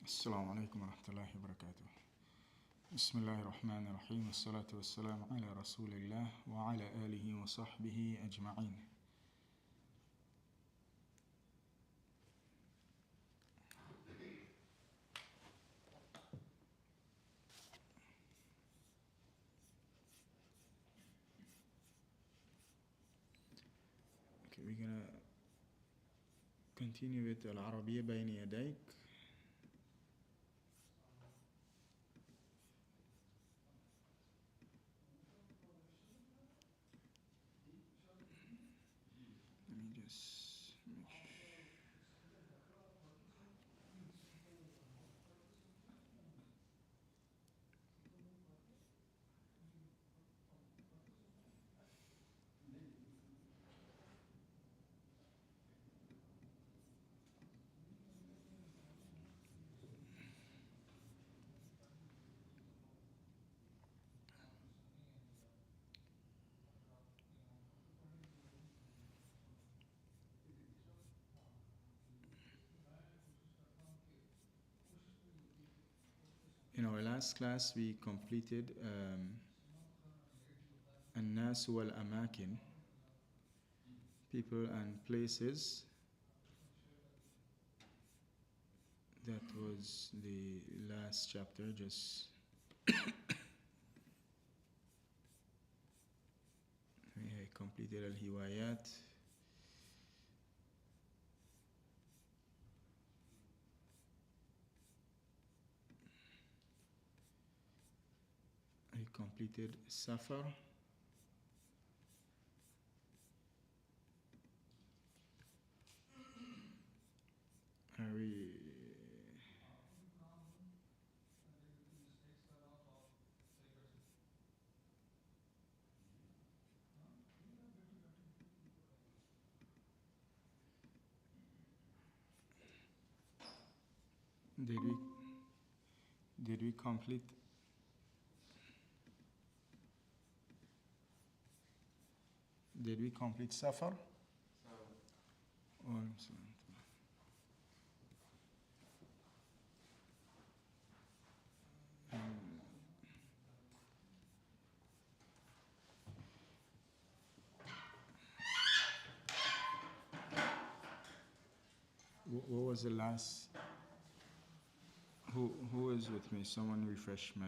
السلام عليكم ورحمة الله وبركاته. بسم الله الرحمن الرحيم، والصلاة والسلام على رسول الله وعلى آله وصحبه أجمعين. Okay, we're gonna continue with العربية بين يديك. Let me just make sure. In our last class, we completed الناس والأماكن, people and places. That was the last chapter. Just we completed الهوايات. I completed Safar. Did we complete? Did we complete Safar? What was the last? Who is with me? Someone refresh my.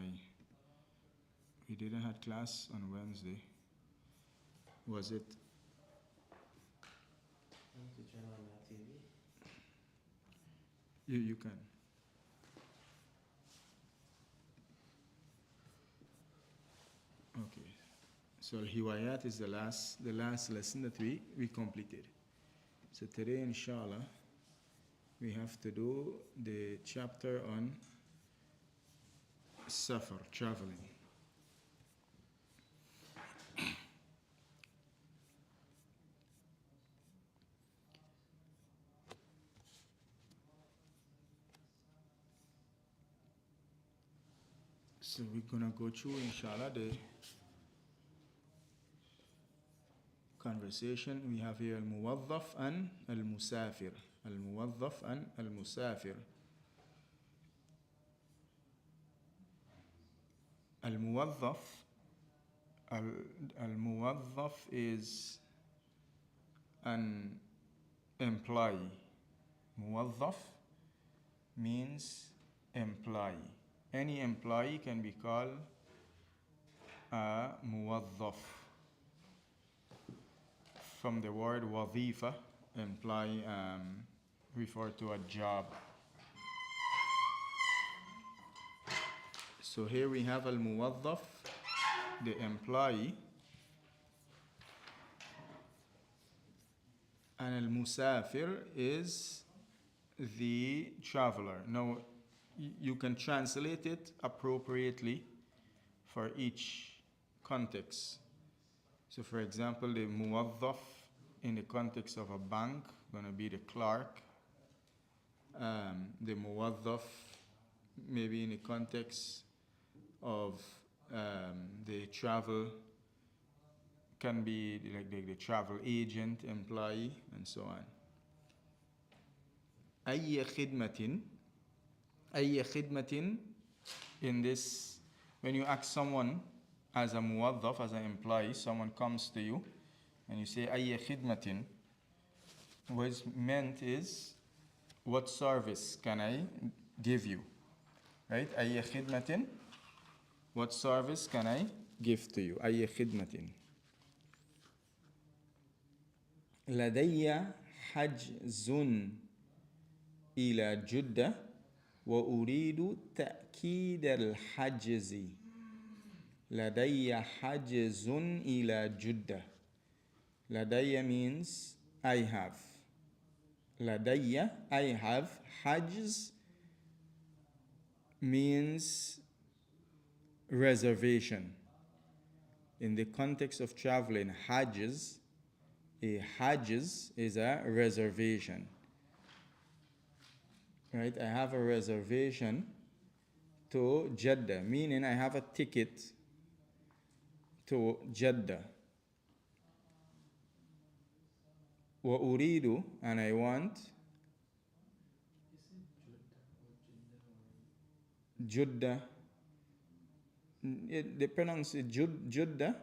We didn't have class on Wednesday. Was it? To turn on that TV. You can. Okay. So Al-Hiwayat is the last lesson that we completed. So today, inshallah, we have to do the chapter on Safar, traveling. So we're gonna go through, inshallah, the conversation. We have here al-muwaddaf and al-musafir. Al-muwaddaf and al-musafir. Al-muwaddaf. Al-muwaddaf is an employee. Muwaddaf means employee. Any employee can be called a muwaddaf. From the word wazifa, employee, refer to a job. So here we have al-muwaddaf, the employee, and al-musafir is the traveler. Now, you can translate it appropriately for each context. So, for example, the muwaddaf in the context of a bank going to be the clerk. The muwaddaf maybe in the context of the travel can be like the travel agent, employee, and so on. أي خدمة أي خدمة in this, when you ask someone as a موظف, as an employee, someone comes to you and you say أي خدمة, what's meant is what service can I give you, right? أي خدمة, what service can I give to you? أي خدمة. لدي حجز إلى جدة وأريد تأكيد الحجز. لدي حجز إلى جدة. لدي means I have. لدي I have. حجز means reservation. In the context of traveling, حجز, a حجز is a reservation. Right? I have a reservation to Jeddah, meaning I have a ticket to Jeddah. وأريد, and I want Jeddah. They pronounce it Jeddah,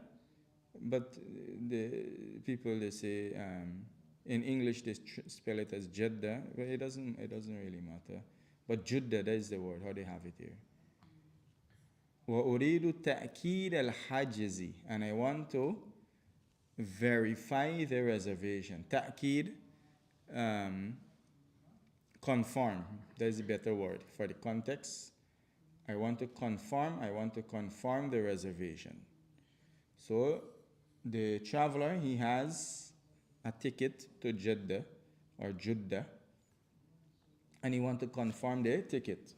but the people, they say in English they spell it as Jeddah, but it doesn't really matter. But Jeddah, that is the word, how they have it here. وأريد تأكيد الحجز, and I want to verify the reservation. تأكيد, confirm, that is a better word for the context. I want to confirm the reservation. So the traveler, he has a ticket to Jeddah or Jeddah, and he wants to confirm the ticket.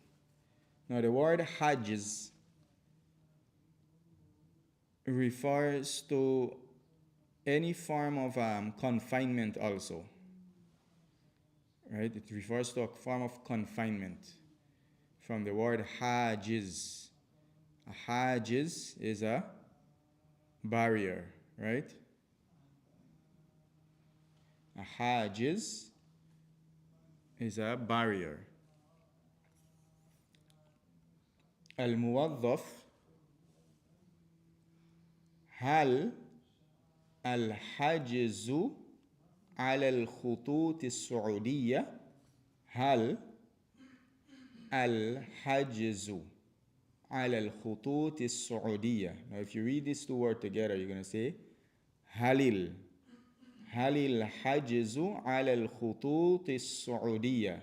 Now the word Hajj refers to any form of confinement also. Right? It refers to a form of confinement from the word Hajiz. A Hajiz is a barrier, right? A Hajiz is a barrier. الموظف, هل الحجز على الخطوط السعودية؟ هل الحجز على الخطوط السعودية. Now if you read these two words together, you're going to say هل الحجز على الخطوط السعودية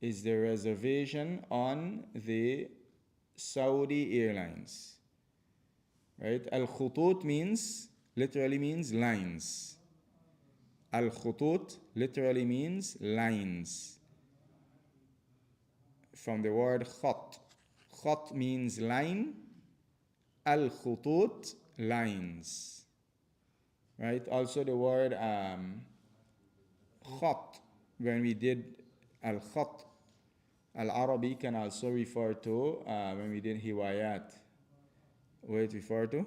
is the reservation on the Saudi Airlines. Right? Al-Khutut literally means lines. Al-Khutut literally means lines. From the word khat. Khat means line. Al-Khutut, lines. Right? Also the word khat, when we did al-khat, al-Arabi can also refer to, when we did hiwayat, what it refer to?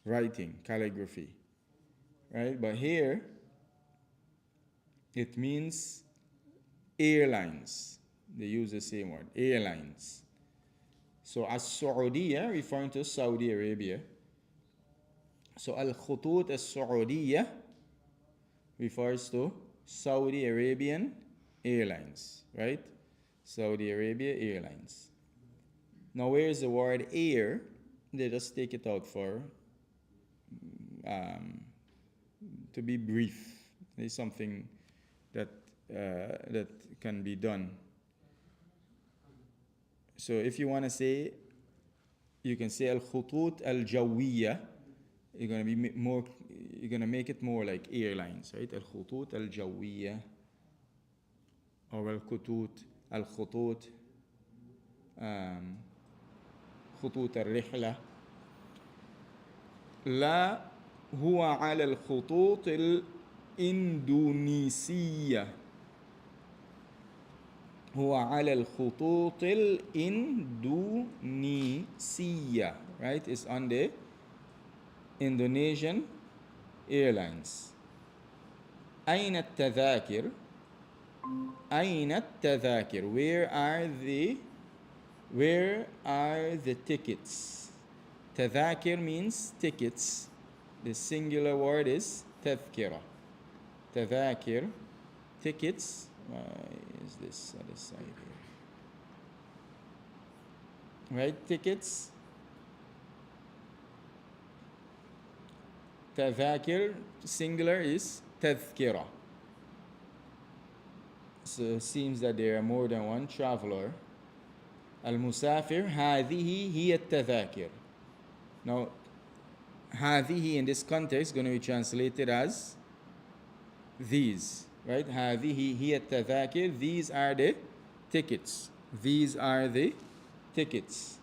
Writing, calligraphy. Right? But here, it means airlines. They use the same word, airlines. So as-Saudiya, referring to Saudi Arabia. So al-Khutut as-Saudiya refers to Saudi Arabian Airlines, right? Saudi Arabia Airlines. Now where is the word air? They just take it out for, to be brief. It's something that that can be done. So if you want to say, you can say al-Khutut al-Jawiyya. You're going to make it more like airlines, right? Al-Khutut al-Jawiyya or al-Khutut خطوط الرحلة. لا هو على الخطوط الإندونيسية. هو على الخطوط الإندونيسية. Right? It's on the Indonesian Airlines. أين التذاكر؟ أين التذاكر? Where are the tickets? Tadhakir means tickets. The singular word is tadhkira. Tadhakir, tickets. Why is this other side here? Right, tickets. Tadhakir, singular is tadhkira. So it seems that there are more than one traveler. Al-Musafir, هذه هي التذاكر. Now, هذه in this context is going to be translated as these, right? هذه هي التذاكر. These are the tickets. These are the tickets.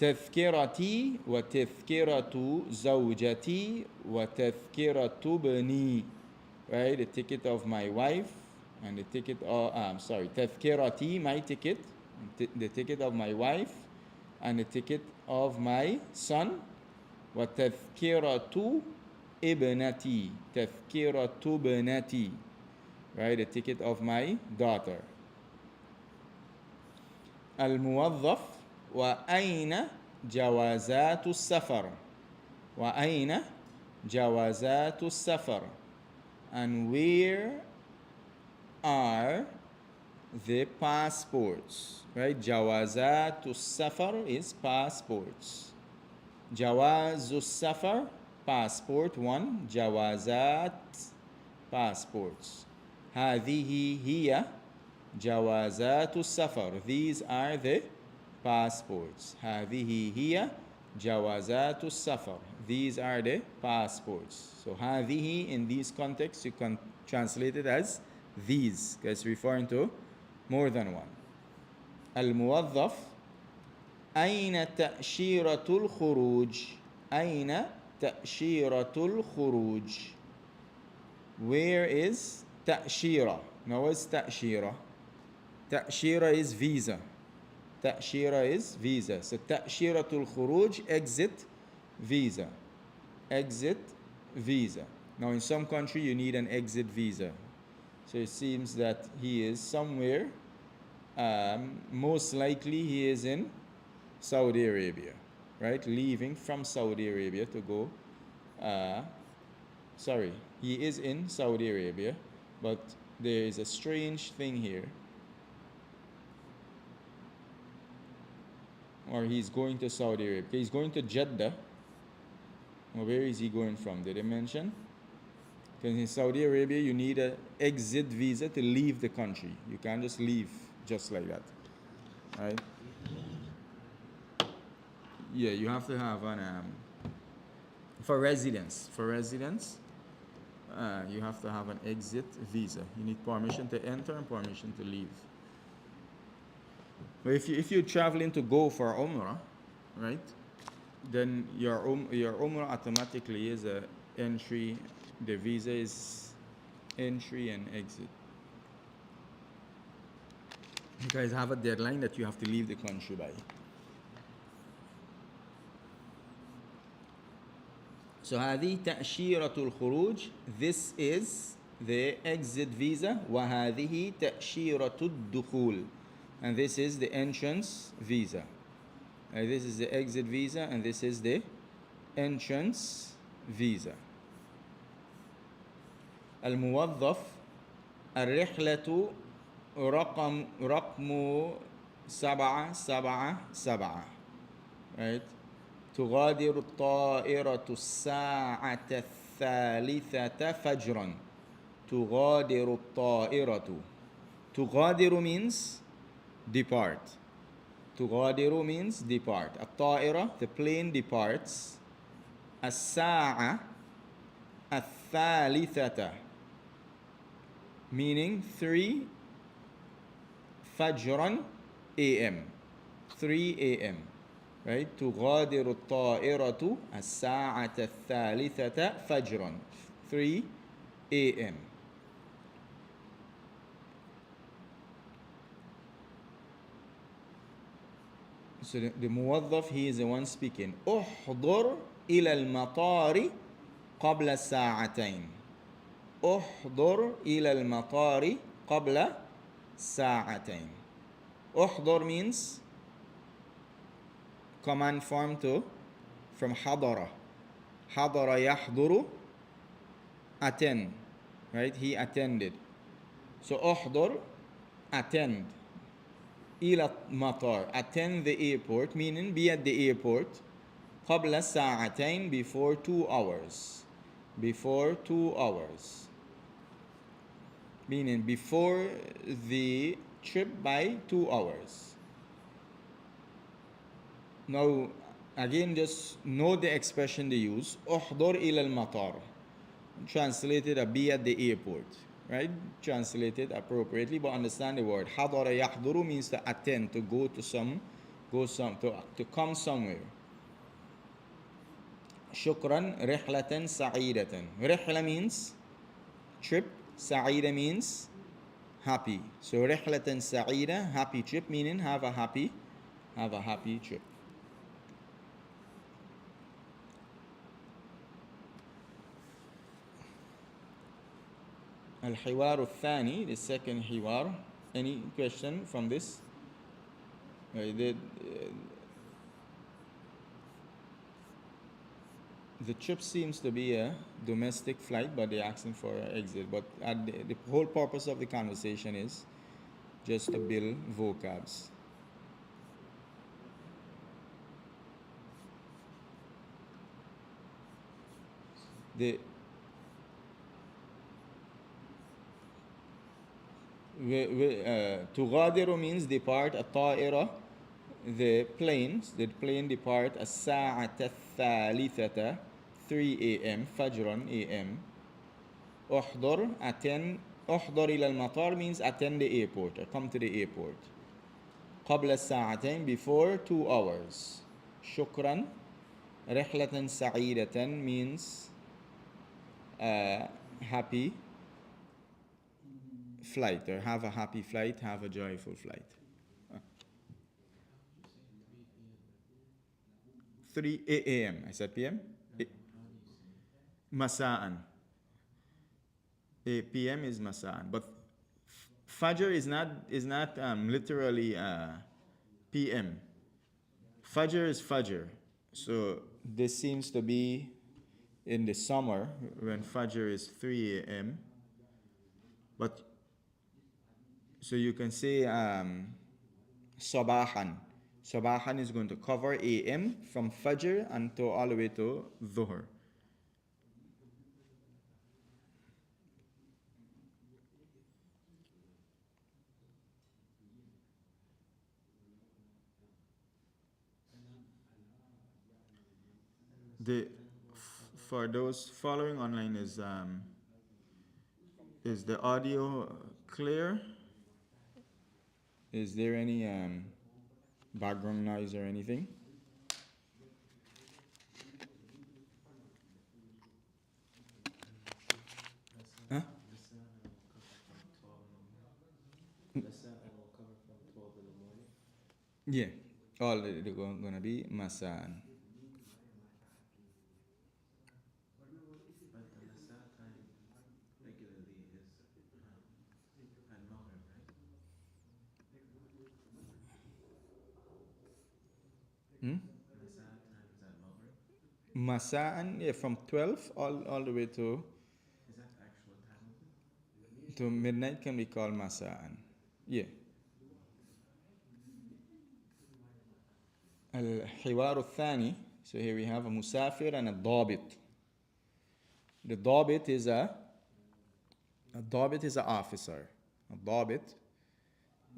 تذكرتي وتذكرة زوجتي وتذكرة بني. Right? The ticket of my wife and the ticket of, تذكرتي, my ticket, the ticket of my wife and the ticket of my son. وتذكرة ابنتي, تذكرة ابنتي, right? The ticket of my daughter. الموظف وأين جوازات السفر. وأين جوازات السفر. And where are the passports, right? جوازات السفر is passports. جواز السفر, passport one. جوازات, passports. هذه هي جوازات السفر. These are the passports. هذه هي جوازات السفر. These are the passports. So هذه in these contexts you can translate it as these, because it's referring to more than one. الموظف أين تأشيرة الخروج. أين تأشيرة الخروج. Where is تأشيرة. Now what's تأشيرة? تأشيرة is visa. تأشيرة is visa. So تأشيرة الخروج, exit visa. Exit visa. Now in some country you need an exit visa. So it seems that he is somewhere, most likely he is in Saudi Arabia, right? Leaving from Saudi Arabia to go, he is in Saudi Arabia, but there is a strange thing here. Or he's going to Saudi Arabia. He's going to Jeddah. Well, where is he going from? Did they mention? Because in Saudi Arabia, you need an exit visa to leave the country. You can't just leave just like that. Right? Yeah, you have to have an for residents. For residents, you have to have an exit visa. You need permission to enter and permission to leave. But if you're traveling to go for Umrah, right, then your Umrah automatically is a entry. The visa is entry and exit. You guys have a deadline that you have to leave the country by. So هذه تأشيرة الخروج. This is the exit visa. وهذه تأشيرة الدخول. And this is the entrance visa. This is the exit visa and this is the entrance visa. الموظف الرحلة رقم 777. Right? تغادر الطائرة الساعة 3 فجرا. تغادر الطائرة. تغادر means depart. تغادر means depart. الطائرة, the plane departs. الساعة الثالثة, meaning 3 فجرا a.m. 3 a.m. Right? تغادر الطائرة الساعة الثالثة فجرا. 3 a.m. So the muwaddaf, he is the one speaking. احضر إلى المطار قبل ساعتين. احضر إلى المطار قبل ساعتين. أحضر means command form to from حضر. حضر يحضر attend, right? He attended. So أحضر attend. إلى المطار attend the airport meaning be at the airport. قبل ساعتين before 2 hours. Before 2 hours. Meaning before the trip by 2 hours. Now, again, just know the expression they use. أحضر إلى المطار. Translated a be at the airport. Right? Translated appropriately, but understand the word. حضر يحضر means to attend, to go to to come somewhere. شكرا رحلة سعيدة. رحلة means trip. سعيدة means happy. So رحلة سعيدة, happy trip, meaning have a happy trip. الحوار الثاني, the second حوار. Any question from this? The trip seems to be a domestic flight, but they're asking for an exit. But the whole purpose of the conversation is just to build vocabs. تغادر means depart. الطائرة, the plane depart الساعة الثالثة 3 a.m. فجرا a.m. أحضر attend. أحضر إلى المطار means attend the airport or come to the airport. قبل الساعتين before 2 hours. شكرا رحلة سعيدة means happy flight, or have a happy flight, have a joyful flight. 3 a.m. I said p.m. مساء. p.m. is مساء, but Fajr is not literally p.m. Fajr is Fajr, so this seems to be in the summer when Fajr is 3 a.m. But so you can say Sabahan. Sabahan is going to cover a.m. from Fajr until all the way to Dhuhr. For those following online, is the audio clear? Is there any background noise or anything? Huh? Yeah, all they're gonna be masaan. But the Masa time regularly is at Maghrib, right? Masa time is at Maghrib. Masaan, yeah, from 12 all the way to Is that actual time of it? midnight can be called masaan. Yeah. الحوار الثاني. So here we have a musafir and a ضابط. The ضابط is a ضابط is an officer. A ضابط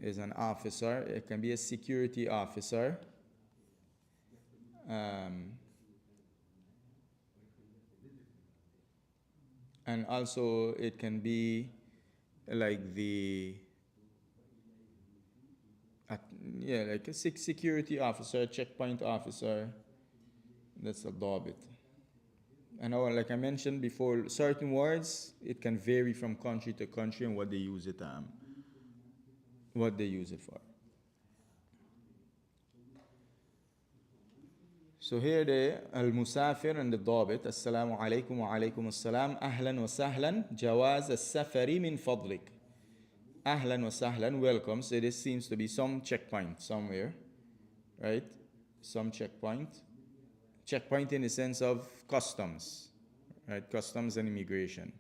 is an officer. It can be a security officer. And also it can be like like a security officer, checkpoint officer. That's a ضابط. And like I mentioned before, certain words, it can vary from country to country and what they use it for. So here the al-musafir and the ضابط. Assalamu alaikum wa alaikum assalam. Ahlan wa sahlan. Jawaz al-safari min fadlik. ahlan wa sahlan, welcome. So this seems to be some checkpoint somewhere, right? Some checkpoint. Checkpoint in the sense of customs, right? Customs and immigration.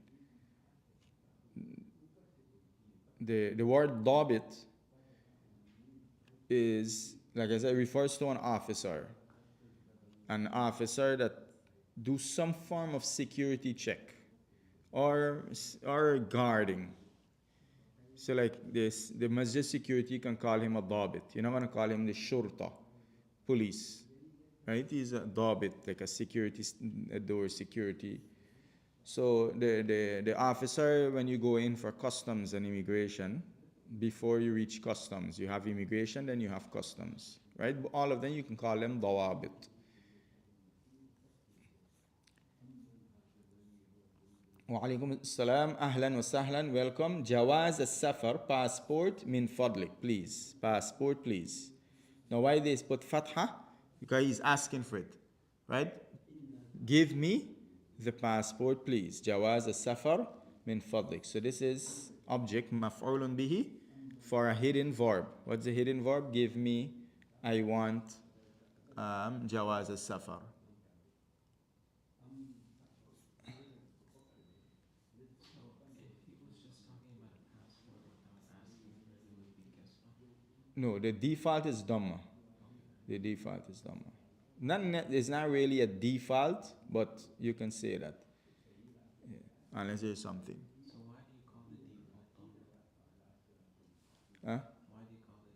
The word dabit is, like I said, refers to an officer that do some form of security check or guarding. So like this, the masjid security can call him a dabit. You're not gonna call him the shurta, police, right? He's a dabit, like a security, a door security. So the officer, when you go in for customs and immigration, before you reach customs, you have immigration, then you have customs, right? All of them, you can call them dawabit. وعليكم السلام أهلا وسهلا, welcome. جواز السفر, passport, min fadlik, please. Passport, please. Now why they put fatha? Because he's asking for it, right? Give me the passport, please. جواز السفر min fadlik. So this is object مفعول به for a hidden verb. What's the hidden verb? Give me, I want جواز السفر. No, the default is Dhamma. The default is Dhamma. It's not really a default, but you can say that. Yeah. Unless there's something. So why do you call the default Dom? Huh? Why do you call it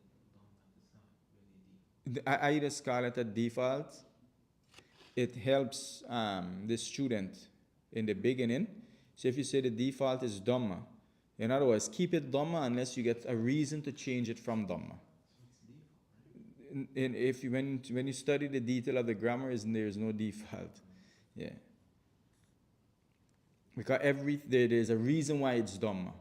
Dom? It's not really deep. I just call it a default. It helps the student in the beginning. So if you say the default is Dhamma, in other words, keep it Dhamma unless you get a reason to change it from Dhamma. And if you, when you study the detail of the grammar, there's no default. Yeah. Because there's a reason why it's Dhamma.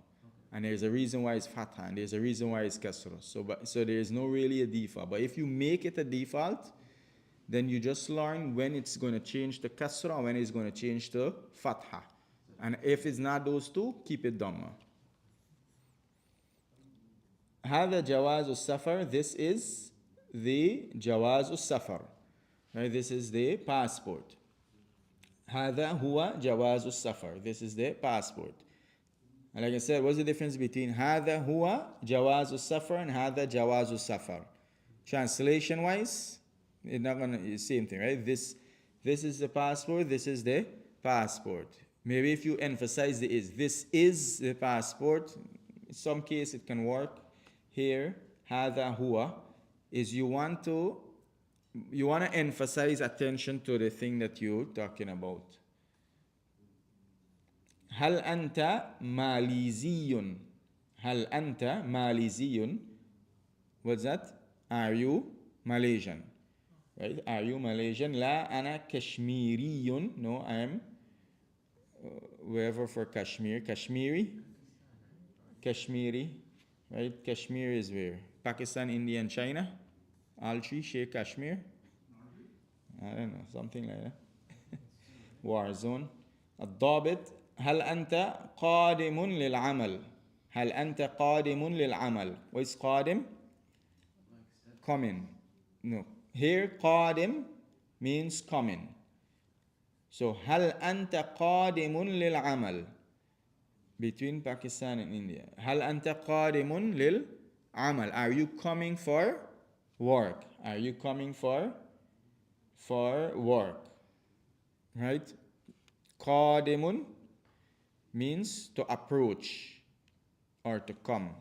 And there's a reason why it's Fatha. And there's a reason why it's Kasra. So there's no really a default. But if you make it a default, then you just learn when it's going to change to Kasra and when it's going to change to Fatha. And if it's not those two, keep it Dhamma. هذا جواز السفر. This is the جواز السفر. Right? This is the passport. هذا هو جواز السفر. This is the passport. And like I said, what's the difference between هذا هو جواز السفر and هذا جواز السفر? Translation wise, it's not gonna be the same thing, right? This is the passport, this is the passport. Maybe if you emphasize the is, this is the passport, in some case it can work. Here, هذا هو, is you want to emphasize attention to the thing that you're talking about. هل أنت ماليزي? هل أنت ماليزي? What's that? Are you Malaysian? Right? Are you Malaysian? لا أنا كشميري. No, I am wherever for Kashmir. Kashmiri? Kashmiri. Right? Kashmir is where? Pakistan, India, and China? All three share Kashmir? I don't know, something like that. War zone. الضابط هل أنت قادم للعمل؟ هل أنت قادم للعمل؟ What is قادم? Coming. No. Here قادم means coming. So هل أنت قادم للعمل? Between Pakistan and India. هل أنت قادم للعمل? Are you coming for work? Are you coming for work? Right? قادم means to approach or to come.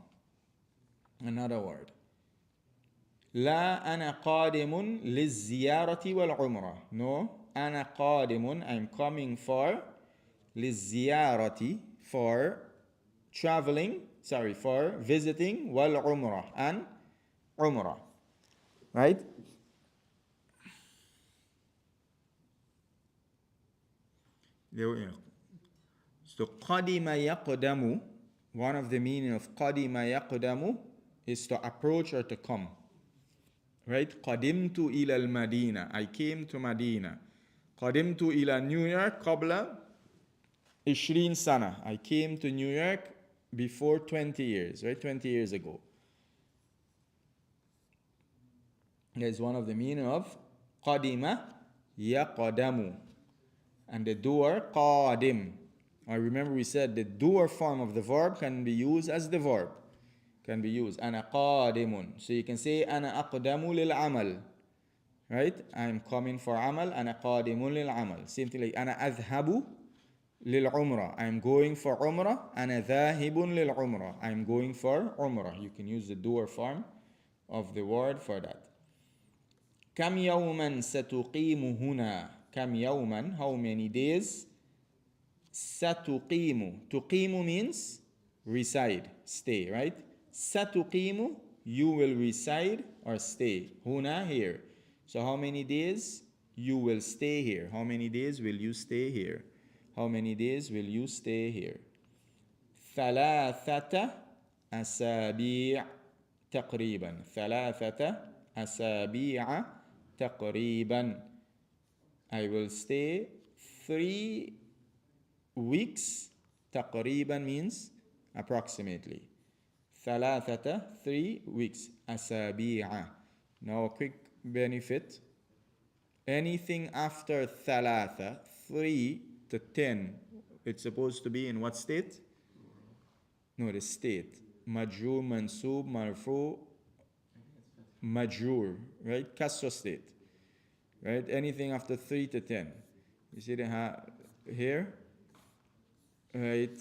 Another word. لا أنا قادم للزيارة والعمرة. No, أنا قادم, I'm coming for للزيارة, for traveling, for visiting, والعمرة, and عمرة. Right? So قدم يقدم, one of the meaning of قدم يقدم is to approach or to come. Right? قدمت إلى المدينة, I came to Medina. قدمت إلى New York قبل 20 سنة, I came to New York before 20 years, right? 20 years ago. That is one of the meaning of قدم يقدم. And the doer, قادم. I remember we said the doer form of the verb can be used as the verb. Can be used. أنا قادم. So you can say أنا أقدم للعمل. Right? I'm coming for amal. أنا قادم للعمل. Same thing like أنا أذهب للعمرة. I'm going for umrah. أنا ذاهب للعمرة. I'm going for umrah. You can use the doer form of the word for that. كم يوما ستقيم هنا؟ كم يوما, how many days? ستقيم. تقيم means reside, stay, right? ستقيم, you will reside or stay. هنا, here. So how many days you will stay here? How many days will you stay here? How many days will you stay here? ثلاثة أسابيع تقريبا. ثلاثة أسابيع تقريبا. I will stay 3 weeks. تقريبا means approximately. ثلاثة, 3 weeks. أسابيع. Now a quick benefit. Anything after ثلاثة, 3 to 10, it's supposed to be in what state? No, the state. مجرور, منصوب, مرفوع, مجرور, right? Kasra state, right? Anything after 3 to 10. You see the here, right?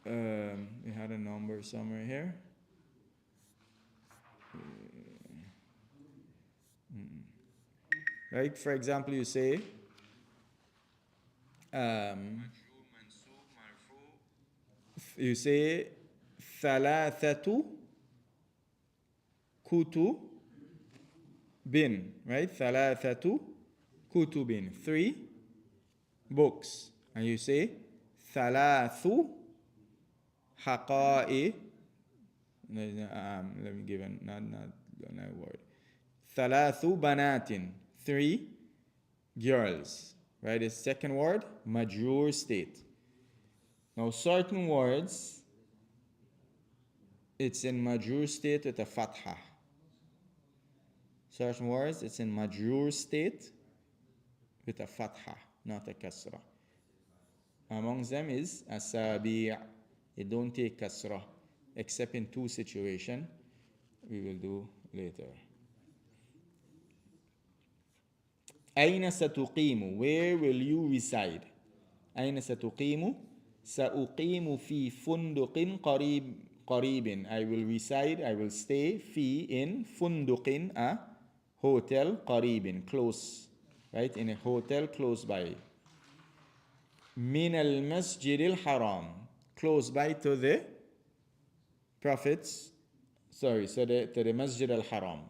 We had a number somewhere here. Right? For example, you say, you say ثلاثة كتب, right? ثلاثة كتب, 3 books. And you say ثلاث حقائق. Let me give another word. ثلاث بنات, 3 girls. Right? The second word, majrur state. Now certain words, it's in majrur state with a fatha. Certain words, it's in majrur state with a fatha, not a kasra. Amongst them is asabi'. It don't take kasra, except in 2 situations we will do later. أين ستقيم? Where will you reside? أين ستقيم? سأقيم في فندق قريب. I will reside, I will stay في in فندق, a hotel, قريب, close, right? In a hotel close by. من المسجد الحرام, close by to the prophets, to the Masjid al-Haram.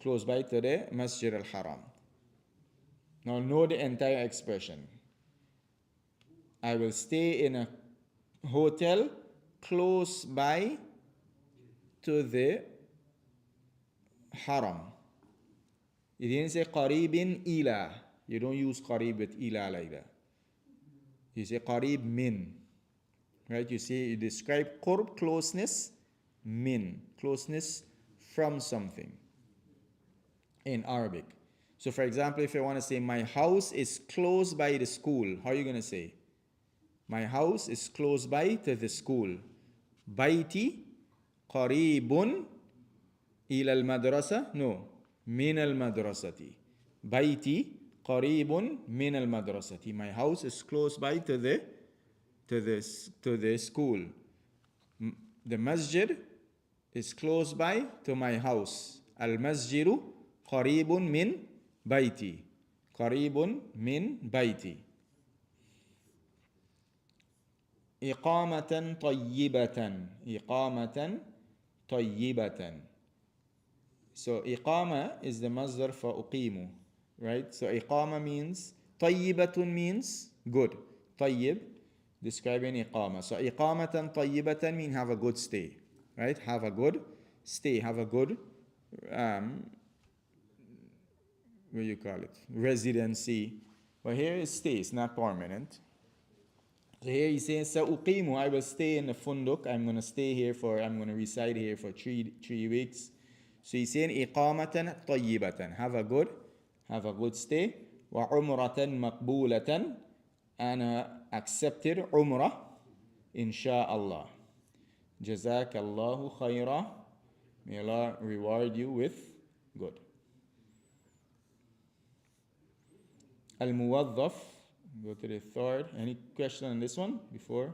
Close by to the Masjid al-Haram. Now know the entire expression. I will stay in a hotel close by to the Haram. You didn't say qaribin ila. You don't use qarib with ila like that. You say qarib min. Right? You describe qurb, closeness, min, closeness from something in Arabic. So for example, if I want to say my house is close by the school, how are you going to say? My house is close by to the school. Baiti qaribun ila al-madrasa? No. Min al-madrasati. Baiti qaribun min al-madrasati. My house is close by to the school. The masjid is close by to my house. Al-masjidu qaribun min baiti. Qaribun min baiti. إقامة طيبة. إقامة طيبة. So إقامة is the masdar for أقيم, right? So إقامة means, طيبة means good. طيب describing إقامة. So إقامة طيبة means have a good stay, right? Have a good stay, have a good what do you call it? Residency. But here it stays, not permanent. So here he's saying, Sa'uqimu, I will stay in the funduk. I'm going to stay here I'm going to reside here for three weeks. So he's saying, iqamatan tayyibatan. Have a good stay. Wa umratan maqbulatan. And accepted umrah, insha'Allah. Jazakallahu khaira. May Allah reward you with good. Al-Muwaddaf. Go to the third. Any question on this one before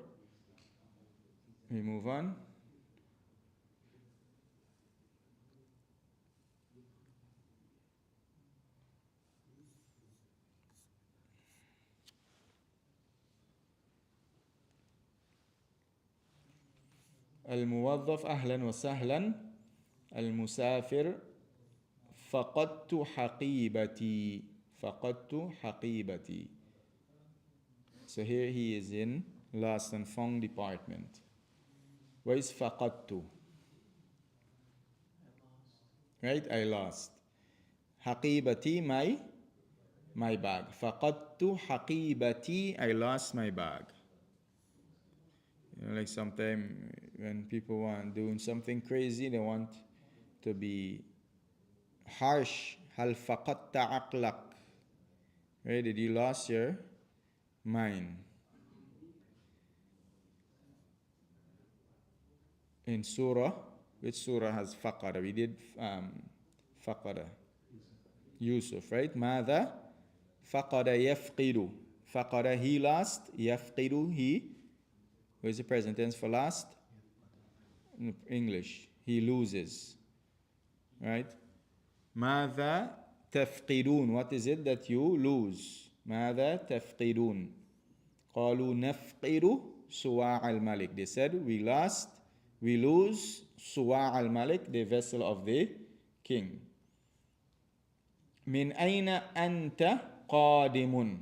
we move on? الموظف أهلا وسهلا. المسافر فقدت حقيبتي. So here he is in lost and found department. Where is فقدت? Right, I lost. حقيبتي, my bag. فقدت حقيبتي, I lost my bag. Like sometimes when people want doing something crazy, they want to be harsh. هل فقدت عقلك? Right? Did you lose your mind? In surah, which surah has faqada? We did faqada. Yusuf, right? ماذا فقد يفقد. فقد, he lost. يفقد, he. What is the present tense for last? In English, he loses. Right? ماذا تفقدون? What is it that you lose? ماذا تفقدون? قالوا نفقد صواع الملك. They said, we lose صواع الملك, the vessel of the king. من أين أنت قادم?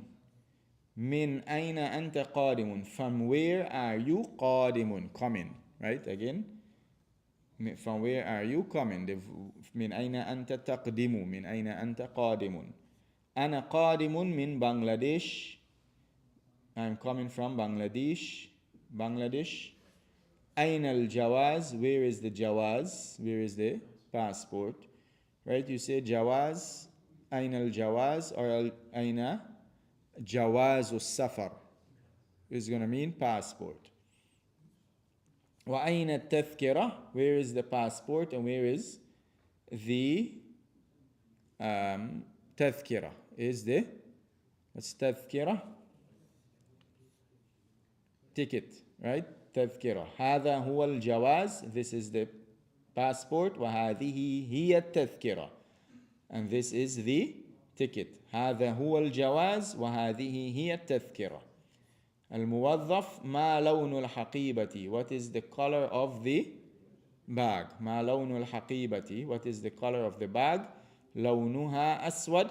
من أين أنت قادم? From where are you قادم? Coming. Right? Again. From where are you coming? من أين أنت تقدم? من أين أنت قادم? أنا قادم من Bangladesh. I'm coming from Bangladesh. أين الجواز? Where is the jawaz? Where is the passport? Right? You say jawaz. أين الجواز? Or أين جواز السفر? It's going to mean passport. وأين التذكرة? Where is the passport and where is the تذكرة? What's تذكرة? Ticket, right? تذكرة. هذا هو الجواز. This is the passport. وهذه هي التذكرة. And this is the ticket. هذا هو الجواز وهذه هي التذكرة. الموظف ما لون الحقيبة? What is the color of the bag? ما لون الحقيبة? What is the color of the bag? لونها أسود.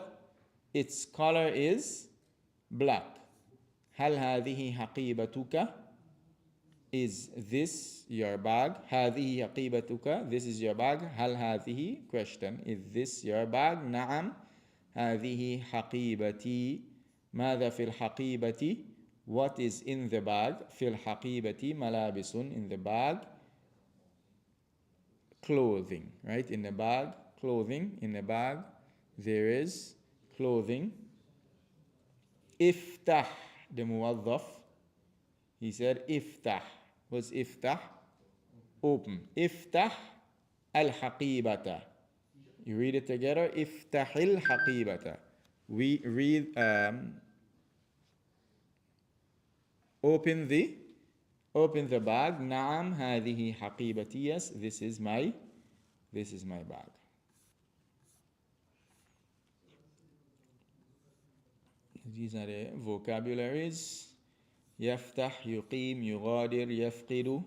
Its color is black. هل هذه حقيبتك? Is this your bag? هذه حقيبتك? This is your bag. هل هذه? Question. Is this your bag? نعم. هذه حقيبتي. ماذا في الحقيبة? What is in the bag? في الحقيبة ملابس. In the bag, clothing. Right? In the bag, clothing. In the bag, there is clothing. افتح. The موظف, he said افتح. What's افتح? Open. افتح الحقيبة. You read it together. افتح الحقيبة. We read open the bag. نعم هذه حقيبتي. Yes, this is my bag. These are the vocabularies. يفتح, يقيم, يغادر, يفقد,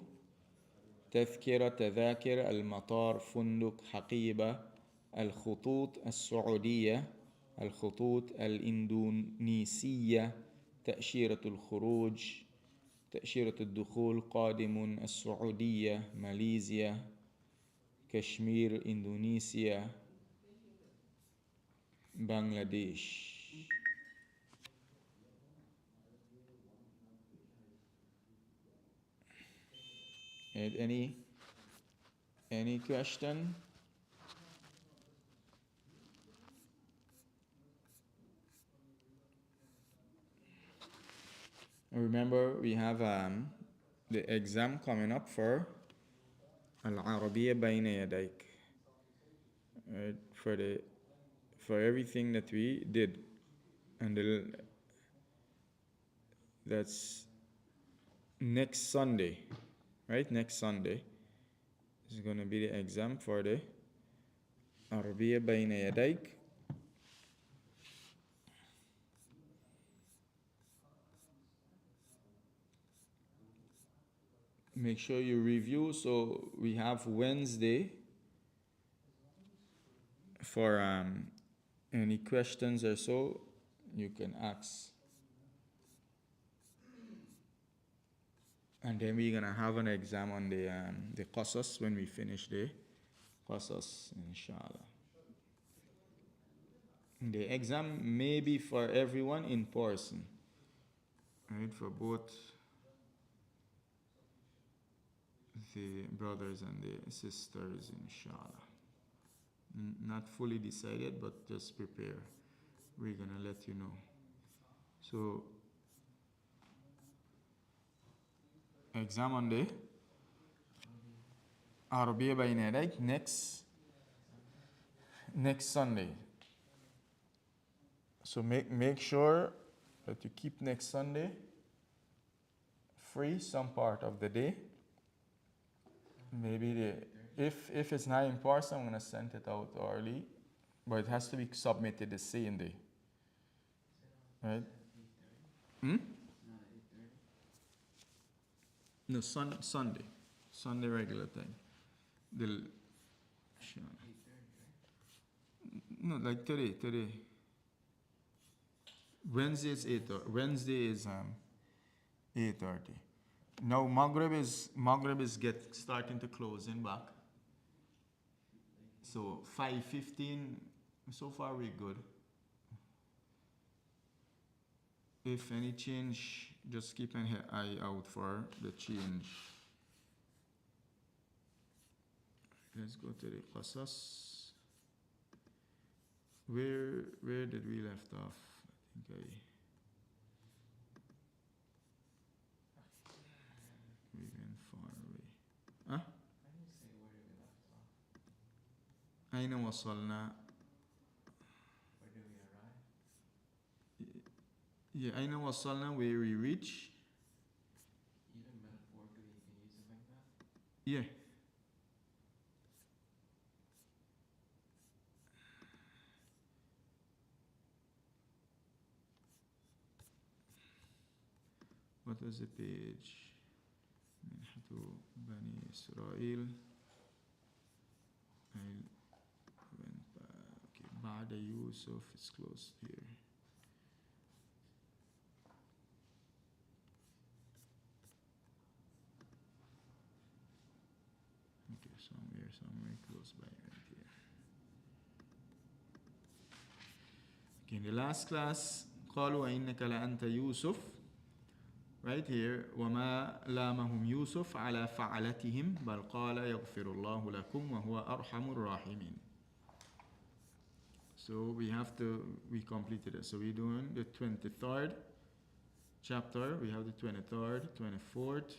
تذكرة, تذاكر, المطار, فندق, حقيبة, الخطوط السعودية, الخطوط الإندونيسية, تأشيرة الخروج, تأشيرة الدخول, قادم, السعودية, ماليزيا, كشمير, إندونيسيا, بنغلاديش. Any question? Remember, we have the exam coming up for Al-Arabiya Bayna Yadayk. Right, for everything that we did. And that's next Sunday, right? Next Sunday is going to be the exam for the Arabiya Bayna Yadayk. Make sure you review. So we have Wednesday for any questions or so you can ask. And then we're gonna have an exam on the Qasas when we finish the Qasas, inshallah. The exam may be for everyone in person, right? For both the brothers and the sisters, inshallah. Not fully decided, but just prepare. We're gonna let you know. So, exam on the Arabiya Bayna Yadayk next Sunday. So make sure that you keep next Sunday free some part of the day. Maybe if it's not in person, I'm gonna send it out early, but it has to be submitted the same day, right? No, Sunday regular time. No, like today. Wednesday is 8:30. Now Maghrib is starting to close in back. So 5:15. So far we're good. If any change, just keep an eye out for the change. Let's go to the Qasas. Where did we left off? I think we went far away. Huh? I didn't say where we left off. أين وصلنا? Where do we arrive? Yeah, أين وصلنا, where we reach. Either metaphorically you can use it like that. Yeah. What was the page? منحة بني إسرائيل. I went back. Okay, بعد يوسف is close here. Okay, somewhere close by right here. Okay, in the last class, قالوا إنك لأنت يوسف. Right here, وما لامهم يوسف على فعلتهم بل قال يغفر الله لكم وهو أرحم الراحمين. So we completed it. So we're doing the 23rd chapter. We have the 23rd, 24th,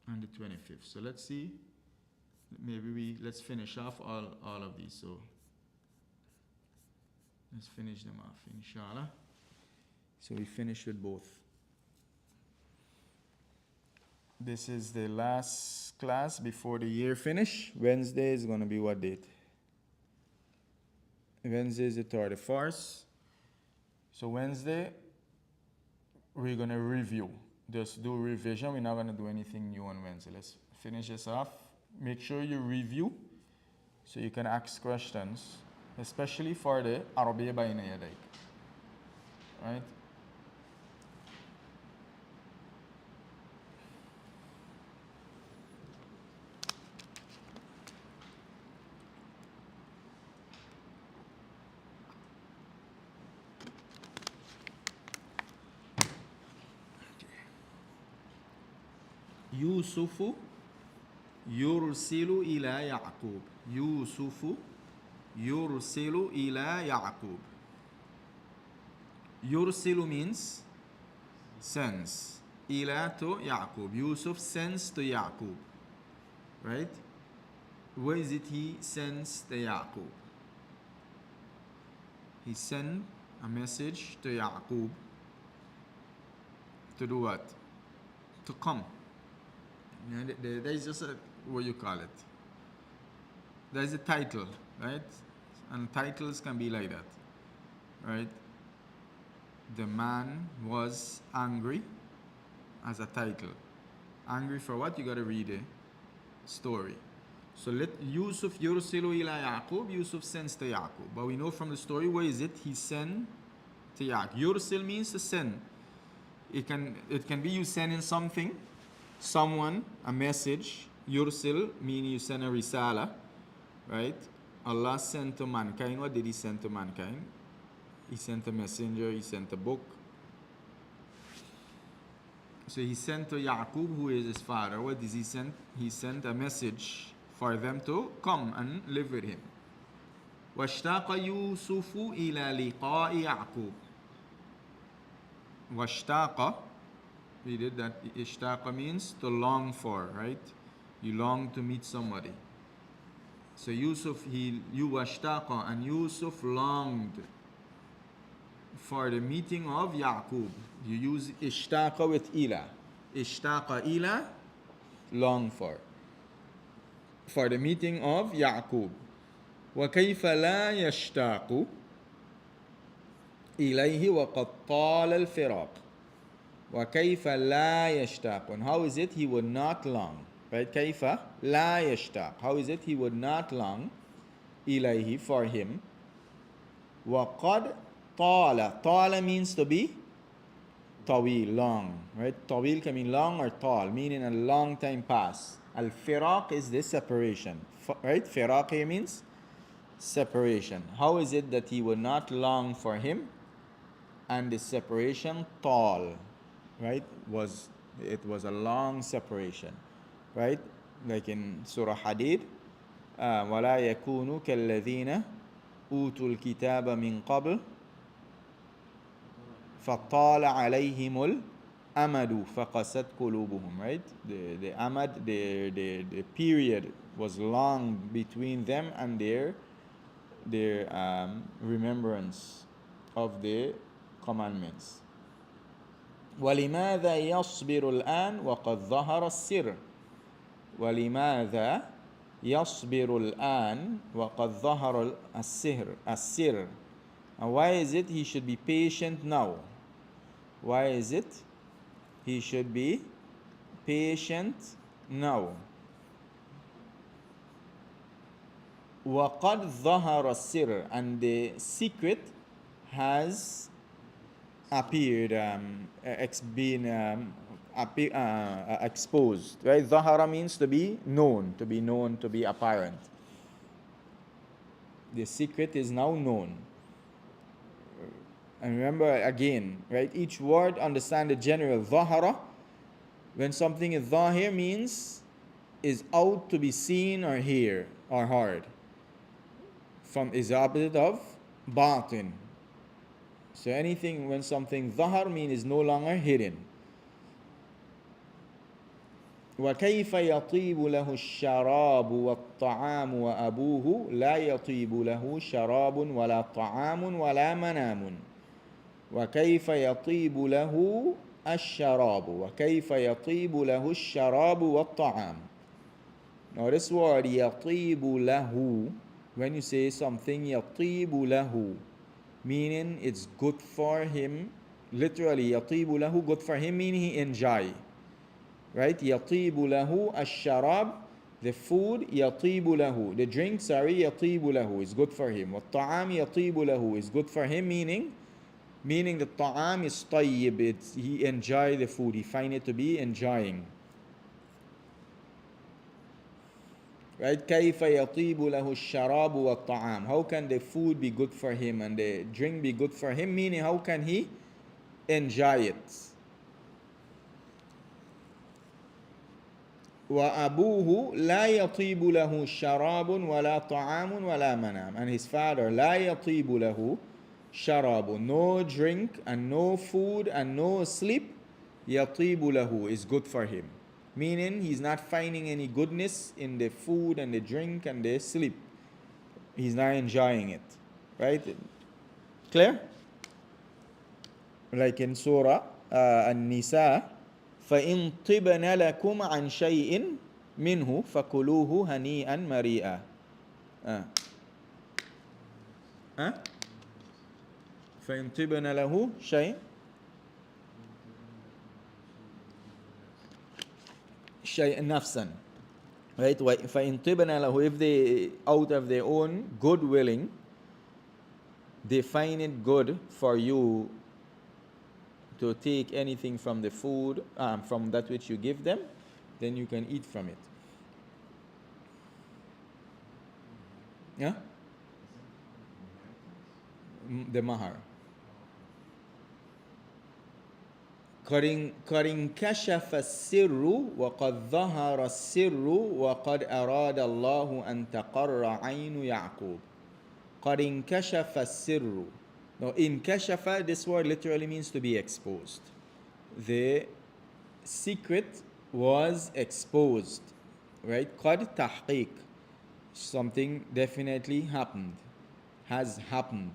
and the 25th. So let's see. Let's finish off all of these. So let's finish them off, inshallah. So we finished with both. This is the last class before the year finish. Wednesday is going to be what date? Wednesday is the 31st. So Wednesday, we're going to review. Just do revision. We're not going to do anything new on Wednesday. Let's finish this off. Make sure you review so you can ask questions, especially for the Arabiya Bayna Yadayk. Right? يوسف يرسل إلى يعقوب. يوسف يرسل إلى يعقوب. يرسل means sends. إلى to Yaqub. Yusuf sends to Yaqub. Right? Where is it he sends to Yaqub? He sent a message to Yaqub to do what? To come. There is just a, what you call it? There is a title, right? And titles can be like that, right? The man was angry as a title. Angry for what? You got to read a story. So let Yusuf yursilu ila Yaqub. Yusuf sends to Yaqub. But we know from the story, where is it? He sent to Yaqub. Yursil means to send. It can be you sending something, someone, a message. Yursil meaning you send a risala, right? Allah sent to mankind. What did he send to mankind? He sent a messenger. He sent a book. So he sent to Yaqub, who is his father. What did he send? He sent a message for them to come and live with him. واشتاق يوسف إلى لقاء يعقوب. واشتاق, we did that. Ishtaqa means to long for, right? You long to meet somebody. So Yusuf, washtaqa, and Yusuf longed for the meeting of Yaqub. You use ishtaqa with ila. Ishtaqa ila, long for. For the meeting of Yaqub. وكيف لا يشتاق إليه وقد طال الفراق. وكيف لا يشتاق. And how is it he would not long? Right? كيف لا يشتاق. How is it he would not long إليه, for him. وقد طال. طال means to be طويل, long. Right? طويل can mean long or tall, meaning a long time past. Al-firaq is the separation. Right? Firaq here means separation. How is it that he would not long for him? And the separation, tall, right? It was a long separation, right? Like in Surah Hadid, وَلَا يَكُونُوا كَالَّذِينَ أُوتُوا الْكِتَابَ مِنْ قَبْلِ فَطَالَ عَلَيْهِمُ الْأَمَدُ فَقَسَتْ قُلُوبُهُم. Right? The amad, the period was long between them and their remembrance of the commandments. وَلِمَاذَا يَصْبِرُ الْآنَ وَقَدْ ظَهَرَ السِّرُّ. وَلِمَاذَا يَصْبِرُ الْآنَ وَقَدْ ظَهَرَ السِّرُّ. And why is it he should be patient now? Why is it he should be patient now? وَقَدْ ظَهَرَ السِّرُّ. And the secret has appeared, been exposed. Right? ظَهَرَ means to be known, to be apparent. The secret is now known. And remember again, right? Each word, understand the general. ظَهَرَ, when something is ظاهر, means is out to be seen or hear or heard. From is the opposite of batin. So anything, when something ظهر, means is no longer hidden. وكيف يطيب له الشراب والطعام وأبوه لا يطيب له شراب ولا طعام ولا منام. وكيف يطيب له الشراب. وكيف يطيب له الشراب والطعام. Now this word يطيب له, when you say something يطيب له, meaning it's good for him, literally يطيب له, good for him, meaning he enjoy. Right? يطيب له الشراب, the food, يطيب له, the drink, يطيب له, is good for him. والطعام يطيب له, is good for him, meaning the طعام is طيب, he enjoy the food, he find it to be enjoying. Right? كيف يطيب له الشراب والطعام. How can the food be good for him and the drink be good for him? Meaning, how can he enjoy it? وأبوه لا يطيب له شراب ولا طعام ولا منام. And his father لا يطيب له شراب, no drink and no food and no sleep. يطيب له is good for him. Meaning he's not finding any goodness in the food and the drink and the sleep. He's not enjoying it. Right? Clear? Like in Surah An-Nisa, فَإِن طِبْنَ لَكُمْ عَنْ شَيْءٍ مِّنْهُ فَكُلُوهُ هَنِيئًا مَرِيئًا. فَإِن طِبْنَ لَهُ شَيْءٍ نَفْسًا. Right? فَإِن طِبْنَ لَهُ, if they, out of their own good willing, they find it good for you to take anything from the food, from that which you give them, then you can eat from it. Yeah? The mahar. قد انكشف السر وقد ظهر السر وقد أراد الله أن تقر عين يعقوب. قد انكشف السر. Now, inkashafa, this word literally means to be exposed. The secret was exposed. Right? قد تحقيق. Something definitely happened. Has happened.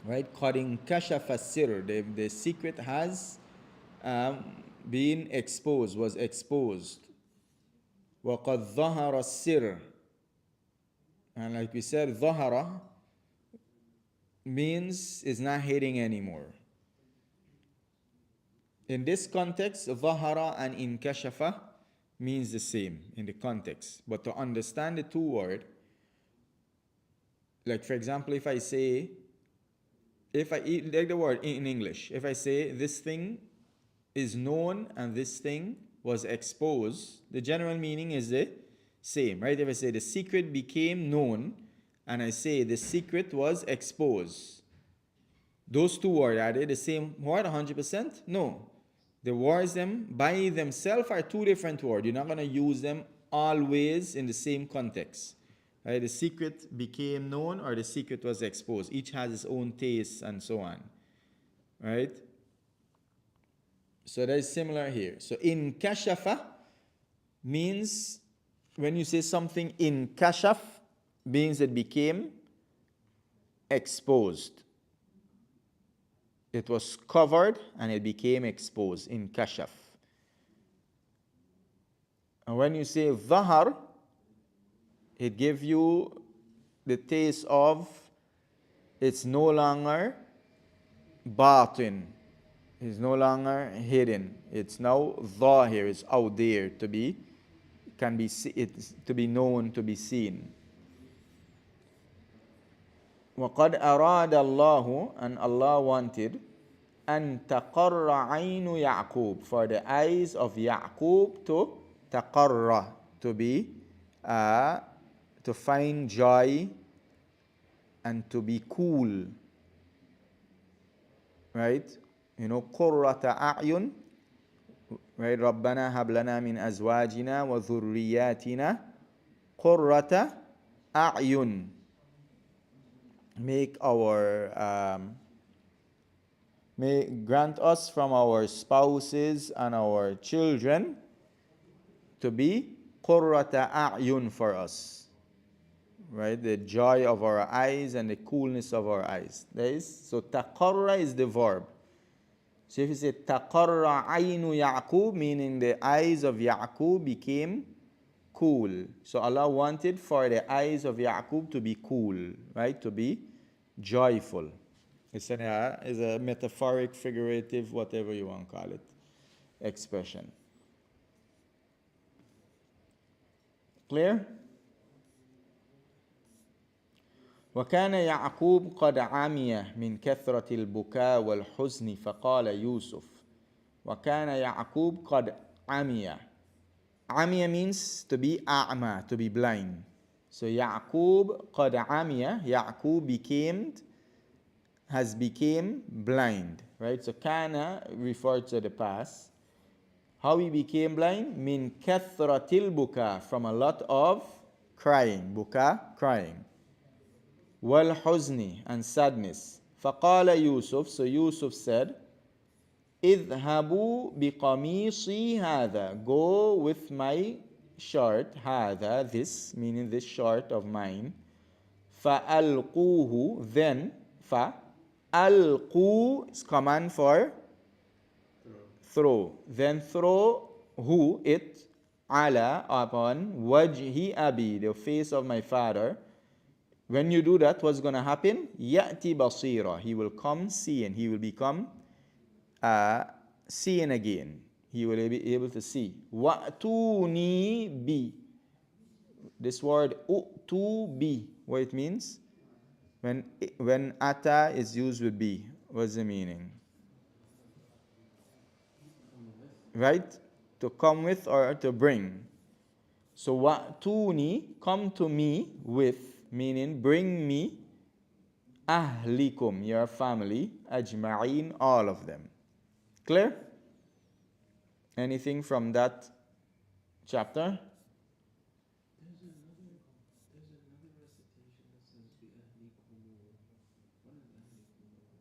Right? قد انكشف السر. The secret has been exposed, was exposed. وقد ظهر السر. And like we said, ظهر means is not hiding anymore. In this context, ظهر and inkashafa means the same in the context. But to understand the two words, like for example, if I say, like the word in English, if I say this thing is known and this thing was exposed, the general meaning is the same, right? If I say the secret became known and I say the secret was exposed, those two words, are they the same word 100%? No. The words them by themselves are two different words. You're not going to use them always in the same context. Right? The secret became known or the secret was exposed. Each has its own taste and so on. Right? So that is similar here. So in kashafa means when you say something in kashaf means it became exposed. It was covered and it became exposed in kashaf. And when you say dhahar, it gives you the taste of it's no longer batin. It's no longer hidden. It's now dhahir. It's out there to be, can be, it's to be known, to be seen. وَقَدْ أَرَادَ اللَّهُ, and Allah wanted, أَن تَقَرَّ عَيْنُ يَعْقُوب, for the eyes of Ya'qub to تَقَرَّ, to be, to find joy and to be cool. Right? You know, قُرَّةَ أَعْيُنٍ, right? رَبَّنَا هَبْ لَنَا مِنْ أَزْوَاجِنَا وَذُرِّيَّاتِنَا قُرَّةَ أَعْيُنٍ. Make our may grant us from our spouses and our children to be qurrata a'yun for us, right? The joy of our eyes and the coolness of our eyes. So taqarra is the verb. So if you say taqarra aynu Ya'qub, meaning the eyes of Ya'qub became cool. So Allah wanted for the eyes of Ya'qub to be cool, right? To be joyful. It's a metaphoric, figurative, whatever you want to call it, expression. Clear? وكان يعقوب قد عمي من كثرة البكاء والحزن فقال يوسف. وكان يعقوب قد عمي. عمي means to be a'ma, to be blind. So Ya'qub قد عمي, Ya'qub has become blind, right? So kana referred to the past, How he became blind? Min kathratil buka, from a lot of crying. Buka, crying. Wal huzni, and sadness. فقال Yusuf, so Yusuf said, اذهبوا بقميصي هذا, go with my shirt, هذا, this, meaning this shirt of mine. فألقوه, then, فألقوا is command for throw. Then throw who, it, ala, upon, wajhi abi, the face of my father. When you do that, what's going to happen? Ya'ti basira, he will come seeing, he will become seeing again. He will be able to see. Wa'tuni bi. This word to be, what it means? When ata is used with be, what's the meaning? Right? To come with or to bring. So wa'tuni, come to me with, meaning bring me, ahlikum, your family, ajma'in, all of them. Clear? Anything from that chapter?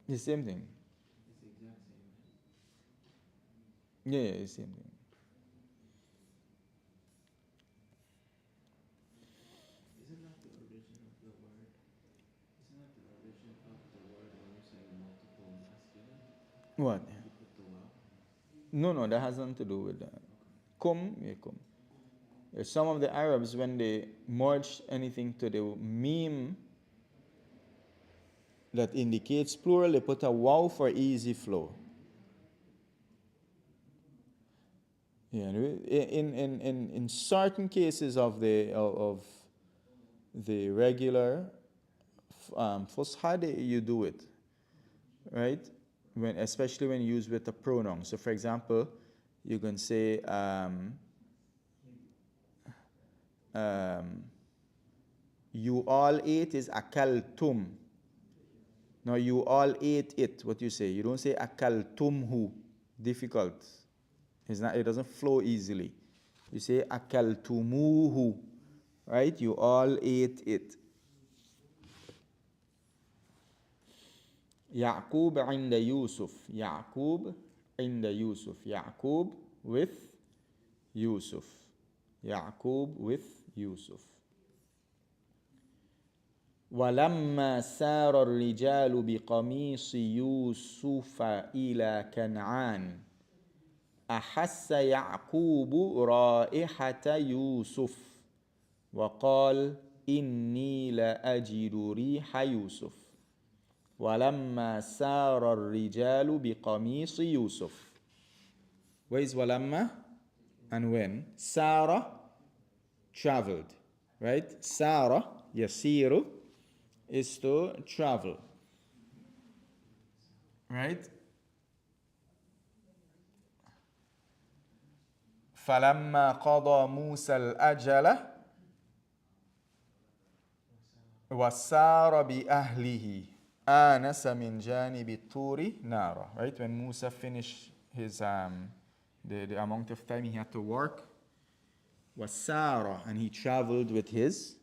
The same thing. It's the exact same, right? Yeah, the same thing. Isn't that the origin of the word? Isn't that the origin of the word when you're saying multiple masculine? What? You put the wow? No, that has nothing to do with that. Kum, yeah, kum. Some of the Arabs, when they merge anything to the meme that indicates plural, they put a waw for easy flow. Yeah, in certain cases of the regular Fusha, you do it, right? Especially when used with a pronoun. So, for example, you can say you all ate is akaltum. Now you all ate it. What you say? You don't say akaltumhu. Difficult. It's not. It doesn't flow easily. You say akaltumuhu. Right? You all ate it. Ya'qub inda Yusuf. Ya'qub inda Yusuf. Ya'qub with Yusuf. Ya'qub with Yusuf. ولما سار الرجال بقميص يوسف إلى كنعان أحس يعقوب رائحة يوسف وقال إني لأجد ريح يوسف ولما سار الرجال بقميص يوسف. Where is ولما and when? سار, traveled, right? سار يسير is to travel, right? فلما قضى موسى الأجل وسار بأهله آنس من جانب الطور نارا. Right, when Musa finished his the amount of time he had to work, وسار, and he traveled with his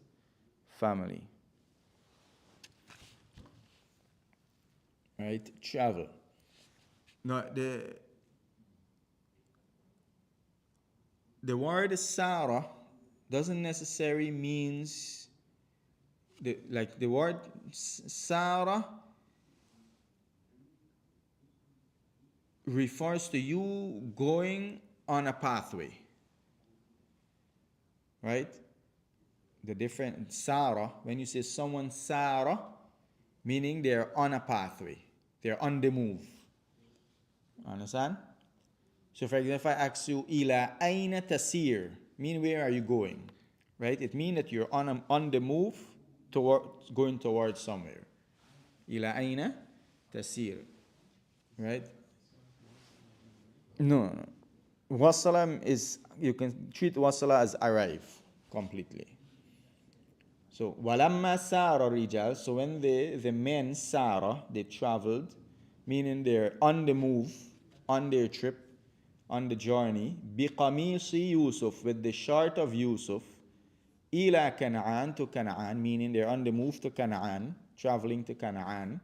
family. Right, travel. Now the word Sarah doesn't necessarily means the word Sarah refers to you going on a pathway, right? The different Sarah, when you say someone Sarah, meaning they're on a pathway, they're on the move. Understand? So, for example, if I ask you, ila aina tasir, mean where are you going? Right? It means that you're on the move, going towards somewhere. Ila aina tasir. Right? No. Wassalam is, you can treat wasala as arrive completely. So, walamma sara rijal, so when the men sara, they traveled, meaning they're on the move, on their trip, on the journey, بِقَمِيصِ Yusuf, with the shirt of Yusuf, إِلَى Canaan, to Canaan, meaning they're on the move to Canaan, traveling to Canaan.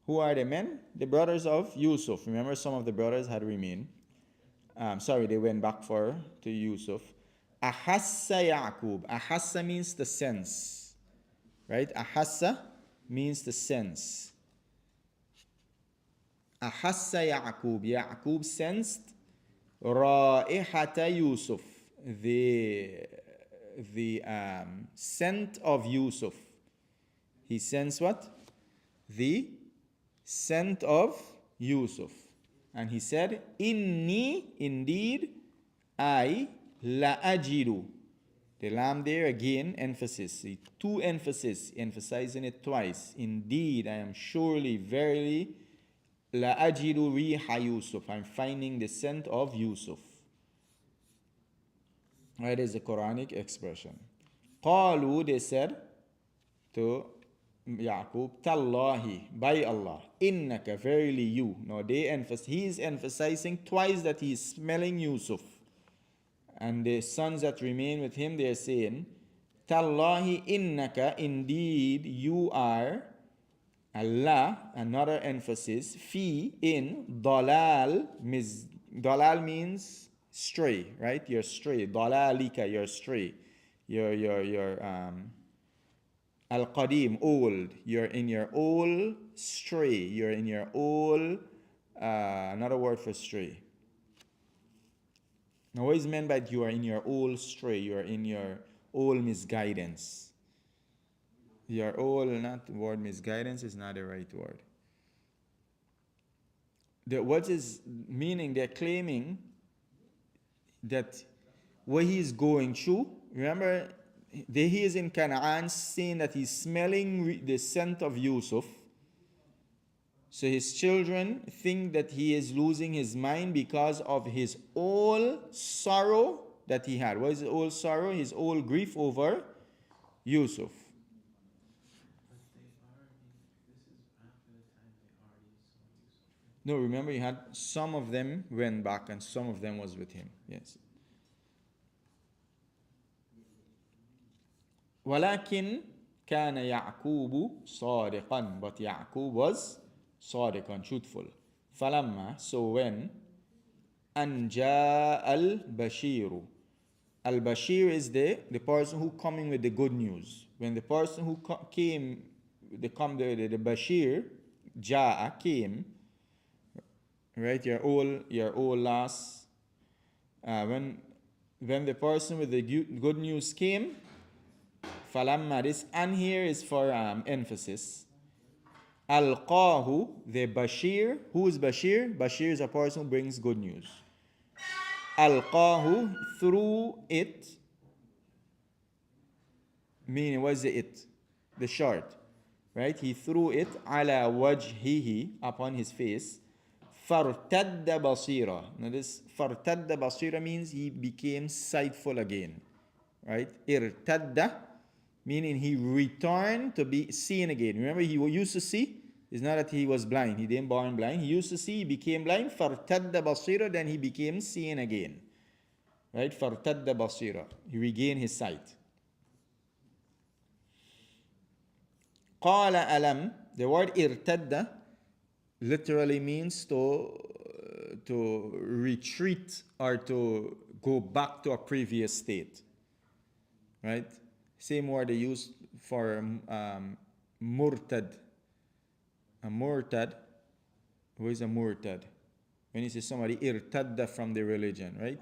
Who are the men? The brothers of Yusuf. Remember, some of the brothers had remained. They went back to Yusuf. Ahassa Yaqub. Ahassa means the sense. Right? Ahassa means the sense. Ahassa Yaqub. Yaqub sensed Ra'ihata Yusuf. The scent of Yusuf. He sensed what? The scent of Yusuf. And he said, Inni, indeed, I la ajidu. The lam there again, emphasis. Two emphasis, emphasizing it twice. Indeed, I am surely, verily, la ajidu riha Yusuf. I'm finding the scent of Yusuf. That is a Quranic expression. Qalu, they said to Yaqub, Tallahi, by Allah, innaka, verily you. Now he is emphasizing twice that he is smelling Yusuf. And the sons that remain with him, they are saying, Tallahi innaka, indeed you are, Allah, another emphasis, fi, in, dalal, dalal means stray, right? You're stray. Dalalika, you're stray. You're Al-Qadim, old. You're in your old stray. You're in your old, another word for stray. Now, what is meant by you are in your old stray? You are in your old misguidance. Your old, not the word misguidance is not the right word. What is meaning? They're claiming that what he is going through, remember, he is in Canaan, saying that he's smelling the scent of Yusuf. So his children think that he is losing his mind because of his old sorrow that he had. What is the old sorrow? His old grief over Yusuf. No, remember, he had some of them went back and some of them was with him. Yes. ولكن كان يعقوب صادقا, but Yaqub was صادقا, truthful. فلما, so when أن جاء البشير. Al-Bashir is the person who coming with the good news. When the person who came, the Bashir, Ja'a, came, right? Your old last. When the person with the good news came, falamma, this and here is for emphasis. Alqahu, the Bashir. Who is Bashir? Bashir is a person who brings good news. Alqahu, threw it. Meaning, what is the it? The short. Right? He threw it ala wajhihi, upon his face. Fartadda basira. Now this fartadda basira means he became sightful again. Right? Irtadda, meaning he returned to be seen again. Remember, he used to see. It's not that he was blind. He didn't born blind. He used to see. He became blind. Fartadda basira. Then he became seen again. Right? Fartadda basira. He regained his sight. Qala alam. The word irtadda literally means to retreat or to go back to a previous state. Right? Same word they use for murtad. A murtad. Who is a murtad? When you say somebody irtadda from the religion, right?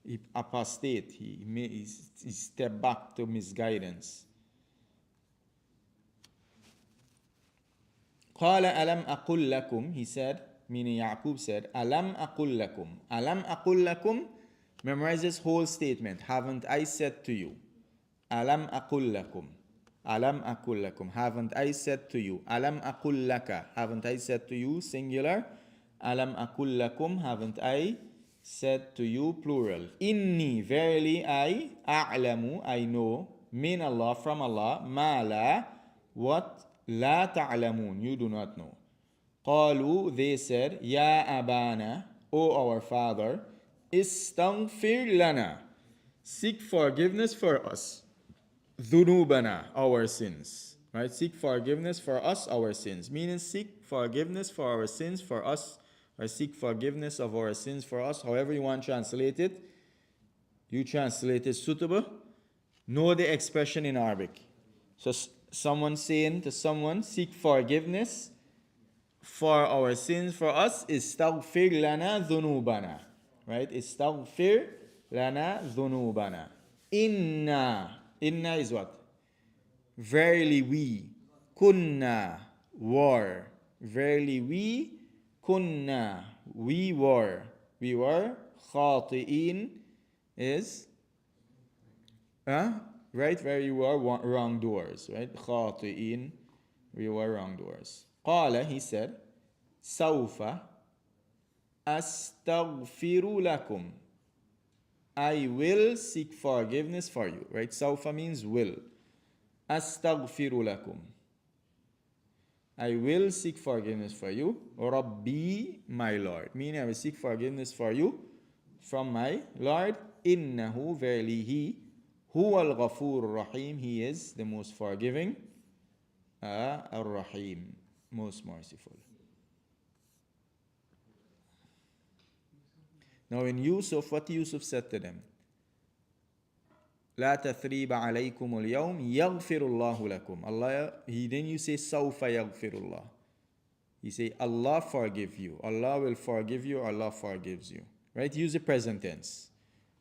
He apostate. He stepped back to misguidance. Qala alam aqul lakum. He said, meaning Yaqub said, alam aqul lakum. Alam aqul lakum. Memorize this whole statement. Haven't I said to you? Alam aqul lakum. Alam aqul lakum. Haven't I said to you? Alam aqul laka. Haven't I said to you? Singular. Alam aqul lakum. Haven't I said to you? Plural. Inni, verily I, a'lamu, I know, min Allah, from Allah, ma la, what la ta'lamun, you do not know. Qalu, they said, Ya abana, O our father, Istaghfir lana. Seek forgiveness for us. Dhunubana, our sins. Right? Seek forgiveness for us, our sins. Meaning seek forgiveness for our sins for us, or seek forgiveness of our sins for us. However you want to translate it. You translate it suitable. Know the expression in Arabic. So someone saying to someone, seek forgiveness for our sins for us, istaghfir lana dhunubana. Right? Istaghfir lana dhunubana. Inna is what? Verily we. Kunna, were. Verily we. Kunna, we were. We were. Khati'in is, right? Where you were wrongdoers, right? Khati'in, we were wrongdoers. Qala, he said, Sawfa astaghfiru lakum. I will seek forgiveness for you, right? Sawfa means will. Astaghfiru lakum. I will seek forgiveness for you. Rabbi, my Lord. Meaning I will seek forgiveness for you from my Lord. Innahu, verily he, huwa al-ghafur rahim. He is the most forgiving, ar-rahim, most merciful. Now in Yusuf, what Yusuf said to them? لا تثريب عليكم اليوم يغفر الله لكم. Allah, he didn't you say سوف يغفر الله. He say Allah forgive you. Allah will forgive you. Allah forgives you. Right? Use the present tense,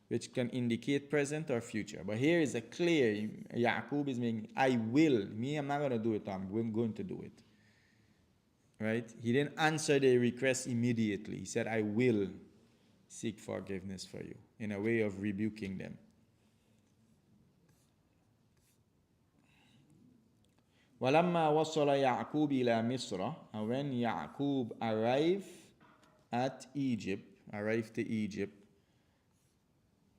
which can indicate present or future. But here is a clear, Yaqub is making, I will. Me, I'm not going to do it. I'm going to do it. Right? He didn't answer the request immediately. He said, I will seek forgiveness for you, in a way of rebuking them. وَلَمَّا وَصَلَ يَعْقُوبِ إِلَى مِصْرَ. And when Ya'qub arrived to Egypt,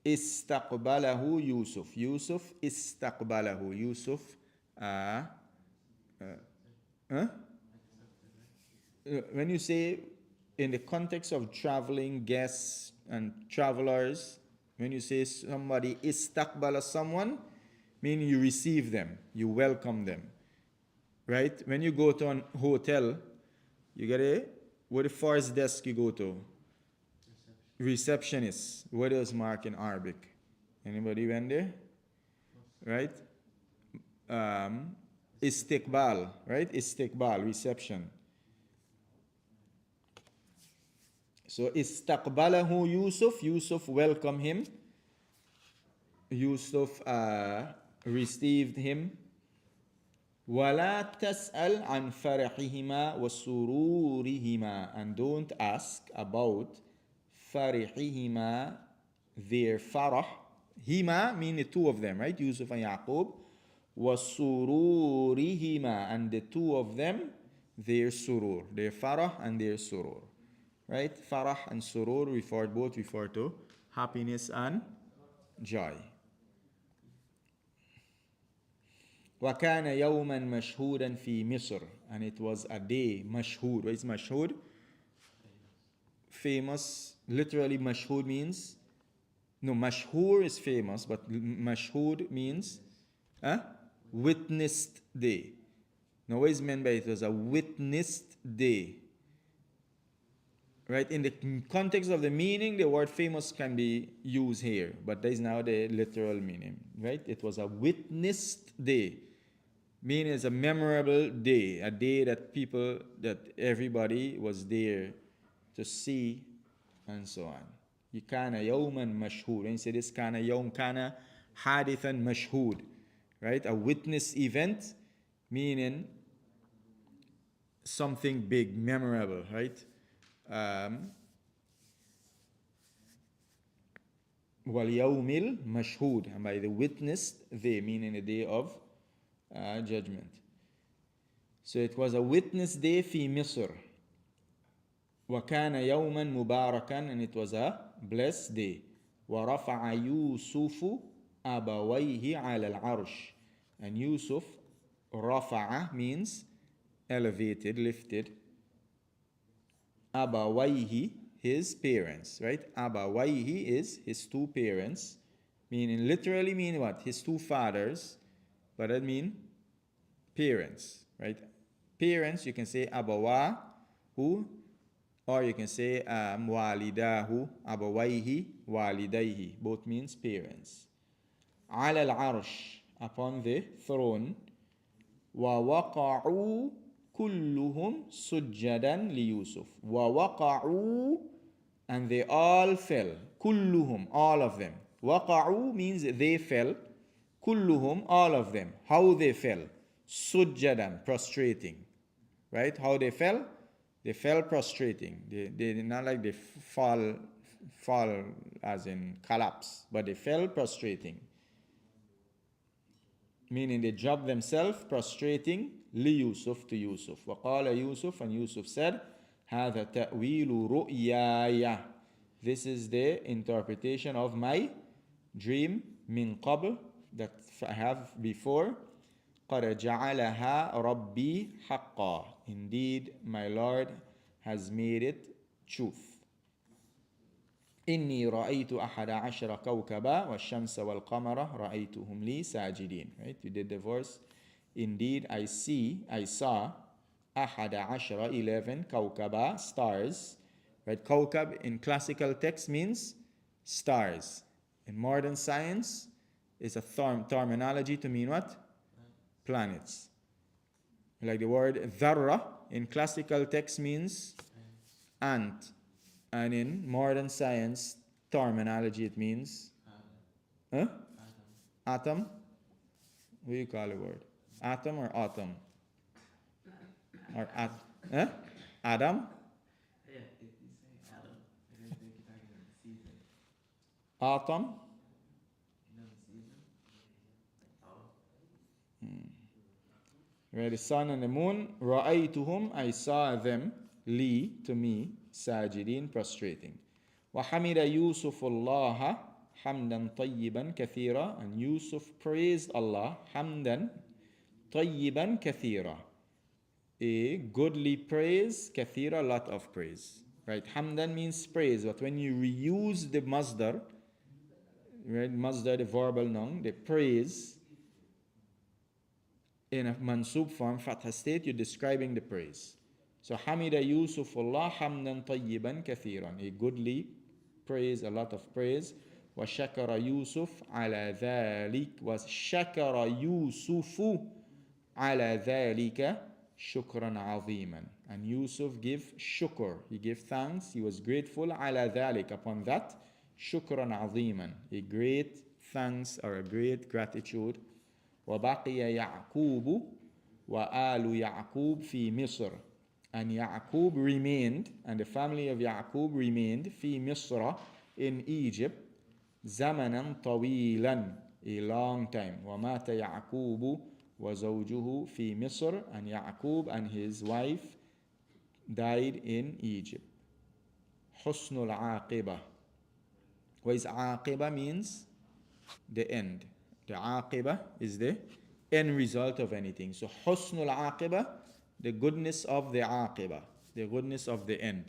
استقبله يوسف. Yusuf استقبله. Yusuf when you say in the context of traveling guests and travelers, when you say somebody istaqbala someone, meaning you receive them, you welcome them. Right? When you go to a hotel, you get what the first desk you go to? Receptionist. What is marked in Arabic? Anybody went there? Right? Istiqbal. Right? Istiqbal, reception. So istaqbalahu Yusuf. Yusuf welcomed him. Yusuf received him. وَلَا تَسْأَلْ عَنْ فَرِحِهِمَا وَسُرُورِهِمَا. And don't ask about فرحهما, their farah. Hima mean the two of them, right? Yusuf and Yaqub. وَسُرُورِهِمَا, and the two of them, their surur. Their farah and their surur. Right? Farah and surur both refer to happiness and joy. وَكَانَ يَوْمًا مَشْهُودًا فِي مِصْرٍ. And it was a day, mashhud. What is mashhud? Famous. Literally, mashhud means, no, mashhur is famous, but mashhud means witnessed day. Now, what is meant by it was a witnessed day. Right? In the context of the meaning, the word famous can be used here, but that is now the literal meaning. Right? It was a witnessed day. Meaning it's a memorable day, a day that everybody was there to see, and so on. You kana yawman mashhud. When you say this kana yawm, kana hadithan mashhud. Right? A witness event, meaning something big, memorable, right? Wal yawmil mashhud. And by the witnessed day, meaning the day of judgment. So it was a witness day fi Misr. وَكَانَ يَوْمًا مُبَارَكًا, and it was a blessed day. وَرَفَعَ يُوسُفُ أَبَوَيْهِ عَلَى الْعَرْشِ. And Yusuf, رَفَعَ means elevated, lifted. أَبَوَيْهِ, his parents, right? Abawaihi is his two parents, meaning literally mean what? His two fathers, but that mean parents, right? Parents, you can say abawahu, or you can say walidahu, abawaihi, walidaihi. Both means parents. Ala al-arsh, upon the throne. وَوَقَعُوا كُلُّهُمْ سُجَّدًا لِيُوسُف. وَوَقَعُوا, and they all fell. كُلُّهُمْ, all of them. وَقَعُوا means they fell. كُلُّهُمْ, all of them. How they fell? سُجَّدًا, prostrating. Right? How they fell? They fell prostrating. They not like they fall as in collapse, but they fell prostrating. Meaning they dropped themselves prostrating ليوسف to Yusuf. وقال Yusuf, and Yusuf said, هذا تأويل رؤياي. This is the interpretation of my dream من قبل, that I have before. قد جعلها ربي حقا. Indeed, my Lord has made it truth. إني رأيت أحد عشر كوكبا والشمس والقمر رأيتهم لي ساجدين. Right? We did the verse. Indeed, I saw أحد عشر, 11 كوكبا, stars. Right? كوكب in classical text means stars. In modern science, is a terminology to mean what? Planets. Like the word dharra in classical text means ant. And in modern science terminology, it means atom. What do you call the word? Atom or atom? Or Adam? Yeah, if you say Adam, I don't think you're talking about the season. Atom? You know the season? Oh. Where the sun and the moon, رَأَيْتُهُمْ, I saw them, li, to me, sajidin, prostrating. وَحَمِدَ يُوسُفُ اللَّهَ حَمْدًا طَيِّبًا كَثِيرًا. And Yusuf praised Allah, حَمْدًا طَيِّبًا كَثِيرًا. A goodly praise, kathira, lot of praise. Right? Hamdan means praise, but when you reuse the masdar, right? Masdar, the verbal noun, the praise, in a mansub form, fatha state, you're describing the praise. So Hamida Yusuf Allah hamdan tayyiban kathiran. A goodly praise, a lot of praise. Wa shakara Yusuf ala dhalik. Was shakara Yusufu ala dhalika shukran aziman. And Yusuf give shukr. He gave thanks. He was grateful ala dhalik, upon that. Shukran aziman. A great thanks or a great gratitude. وبقي يعقوب وآل يعقوب في مصر. And Ya'qub remained, and the family of Ya'qub remained, في مصر, in Egypt, زمنا طويلا, a long time. ومات يعقوب وزوجه في مصر. And Ya'qub and his wife died in Egypt. حسن العاقبة. What is عاقبة means? The end. The aqiba is the end result of anything. So husnul aqiba, the goodness of the aqiba, the goodness of the end,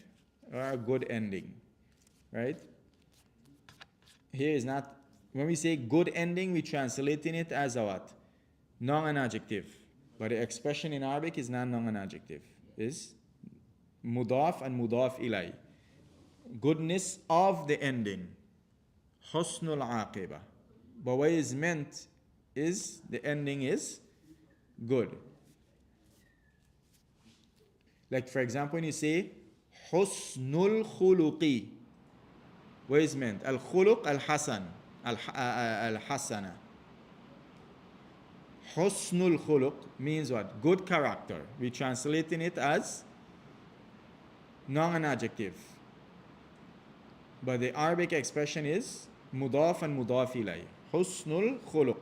or a good ending, right? Here is not, when we say good ending, we translating it as a what? Noun and adjective. But the expression in Arabic is not noun and adjective. Is mudaf and mudaf ilay. Goodness of the ending. Husnul aqiba. But what is meant is the ending is good. Like for example, when you say husnul khuluqi, what is meant? Al khuluq al hasan, al hasana. Husnul khuluq means what? Good character. We translating it as noun and adjective. But the Arabic expression is mudaf and mudaf ilay. Husnul khuluq,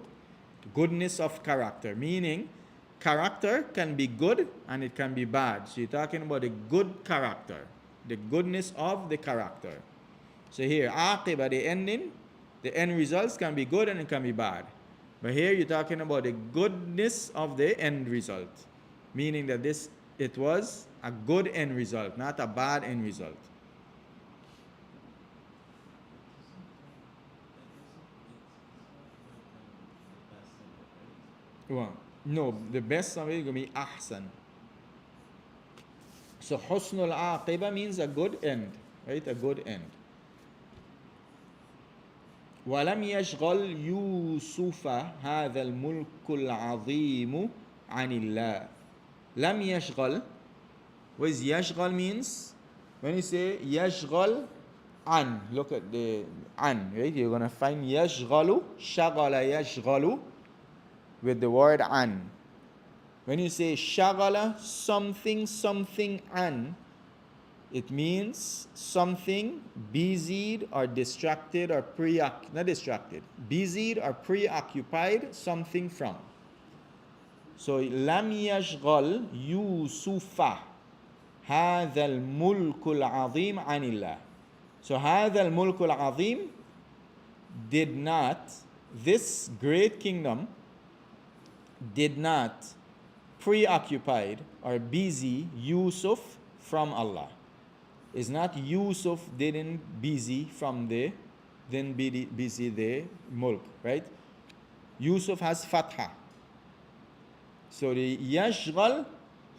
goodness of character, meaning character can be good and it can be bad. So you're talking about the good character, the goodness of the character. So here, aqiba, the ending, the end results can be good and it can be bad. But here you're talking about the goodness of the end result, meaning that it was a good end result, not a bad end result. Well, no, the best of it is going to be ahsan. So husnul aqiba means a good end, right? A good end. ولم يشغل يوسف هذا الملك العظيم عن الله. لم يشغل. What is yashghal means? When you say yashghal an, look at the an, right? You're gonna find yashghalu, shaghala yashghalu with the word an. When you say shaghala something something an, it means something busied or distracted or not distracted, busied or preoccupied something from. So lam yashghal yusufa هذا الملك العظيم عن الله. So هذا الملك العظيم did not, this great kingdom did not preoccupied or busy Yusuf from Allah. It's not Yusuf didn't busy from the, didn't be busy the mulk, right? Yusuf has fatha. So the yashghal,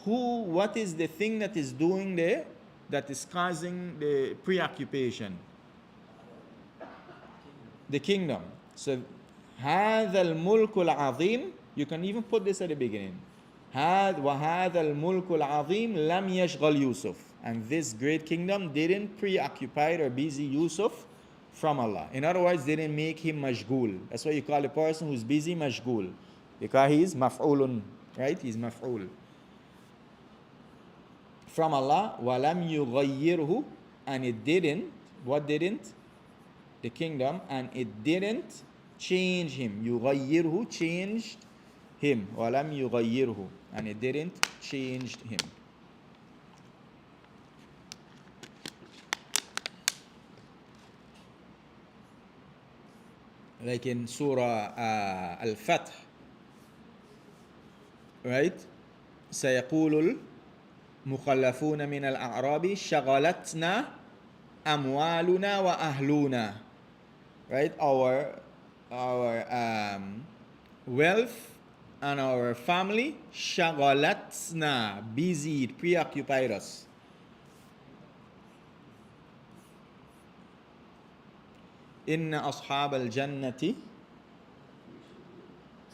who, what is the thing that is doing there that is causing the preoccupation? The kingdom. So هذا الملك العظيم, you can even put this at the beginning. وهذا الملك العظيم لم يشغل يوسف. And this great kingdom didn't preoccupy or busy Yusuf from Allah. In other words, didn't make him mashgul. That's why you call a person who's busy mashgul, because he is maf'ulun, right? He's maf'ul. From Allah, وَلَمْ يُغَيِّرْهُ, and it didn't, what didn't? The kingdom, and it didn't change him. يُغَيِّرْهُ, changed him. وَلَمْ يُغَيِّرْهُ, and it didn't change him. Like in Surah Al-Fath, right? سيقول مخلفون من الأعراب شغلتنا أموالنا وأهلنا, right? Our wealth and our family شغلتنا, busied, preoccupied us. إن أصحاب الجنة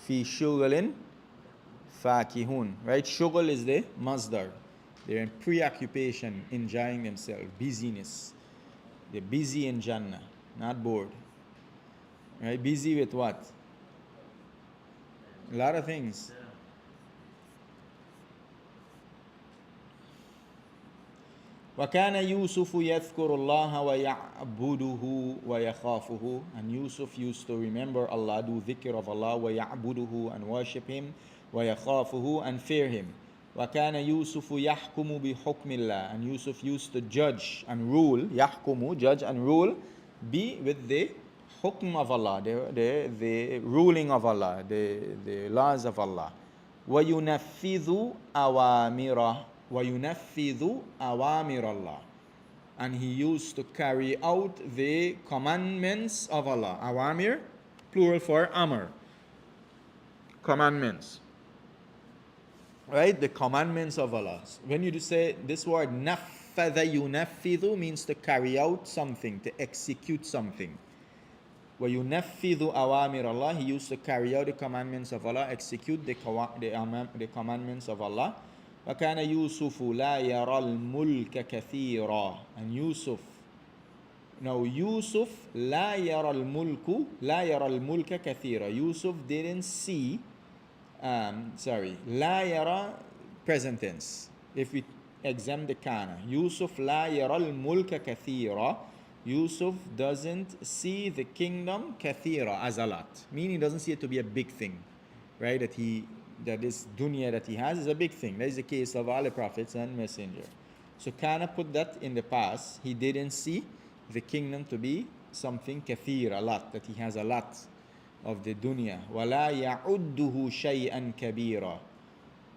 في شغل فاكهون, right? Shughul is the masdar. They're in preoccupation, enjoying themselves, busyness. They're busy in Jannah, not bored. Right? Busy with what? A lot of things. وَكَانَ يُوسُفُ يَذْكُرُ اللَّهَ وَيَعْبُدُهُ وَيَخَافُهُ. And Yusuf used to remember Allah, do dhikr of Allah, وَيَعْبُدُهُ, and worship Him, وَيَخَافُهُ, and fear Him. وَكَانَ يُوسُفُ يَحْكُمُ بِحُكْمِ اللَّهِ. And Yusuf used to judge and rule, يَحْكُمُ, judge and rule, be with the hukm of Allah, the ruling of Allah, the laws of Allah. وَيُنَفِّذُ أَوَامِرَهُ, وَيُنَفِّذُ أَوَامِرَ اللَّهِ. And he used to carry out the commandments of Allah. Awamir, plural for amr. Commandments. Right? The commandments of Allah. When you say this word naffadha yunafidhu, means to carry out something, to execute something. وَيُنَفِّذُ أَوَامِرَ Allah, he used to carry out the commandments of Allah, execute the commandments of Allah. وَكَانَ يُوسُفُ لَا يَرَى الْمُلْكَ كَثِيرًا. And Yusuf, now Yusuf لَا يَرَى الْمُلْكَ كَثِيرًا. Yusuf didn't see, لَا يَرَى, present tense. If we examine the kana, Yusuf لَا يَرَى الْمُلْكَ كَثِيرًا. Yusuf doesn't see the kingdom kathira, as a lot. Meaning he doesn't see it to be a big thing. Right? That this dunya that he has is a big thing. That is the case of all the prophets and messengers. So Kana put that in the past. He didn't see the kingdom to be something kathir, a lot, that he has a lot of the dunya. وَلَا يَعُدُّهُ شَيْئًا كَبِيرًا.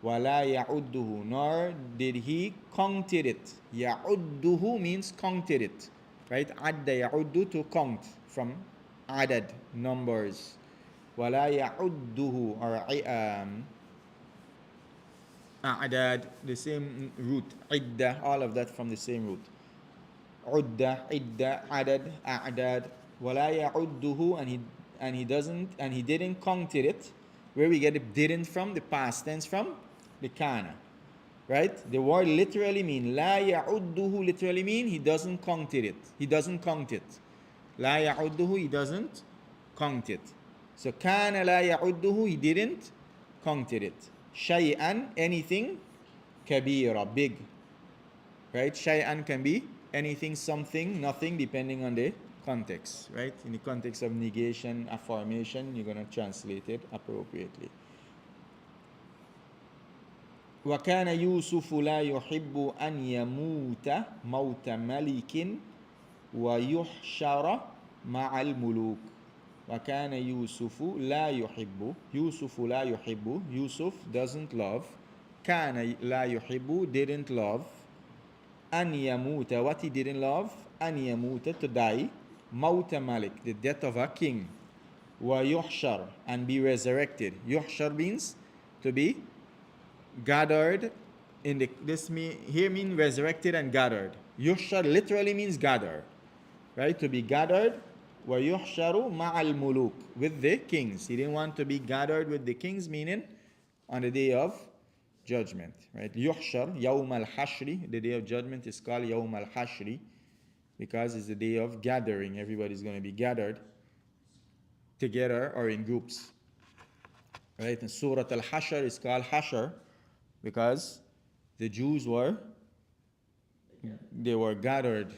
وَلَا يَعُدُّهُ, nor did he counted it. يَعُدُّهُ means counted it. Right? Adda ya'uddu, to count, from adad, numbers. وَلَا يَعُدُّهُ or أعداد, the same root. عدة, all of that from the same root. عدة, عدة, عدد, أعداد. وَلَا يَعُدُّهُ, and he didn't count it. Where we get the didn't from? The past tense from? The kana. Right? The word literally mean لا يعده literally mean he doesn't count it. He doesn't count it. لا يعده, he doesn't count it. So كان لا يعده, he didn't count it. شيئا, anything. كبيرة, big. Right? شيئا can be anything, something, nothing, depending on the context. Right? In the context of negation, affirmation, you're going to translate it appropriately. وكان يوسف لا يحب أن يموت موت ملك ويحشر مع الملوك. وكان يوسف لا يحب, Yusuf لا يحب, Yusuf doesn't love, كان لا يحب, didn't love, أن يموت, what he didn't love, أن يموت, to die, موت ملك, the death of a king, ويحشر, and be resurrected. يحشر means to be gathered in the here mean resurrected and gathered. Yuhshar literally means gather, right? To be gathered. Wa yuhsharu ma'al muluk, with the kings. He didn't want to be gathered with the kings, meaning on the day of judgment, right? Yuhshar, yawm al-hashri, the day of judgment is called yawm al-hashri because it's the day of gathering. Everybody's going to be gathered together or in groups, right? And Surah al-Hashr is called Hashr because the Jews were gathered.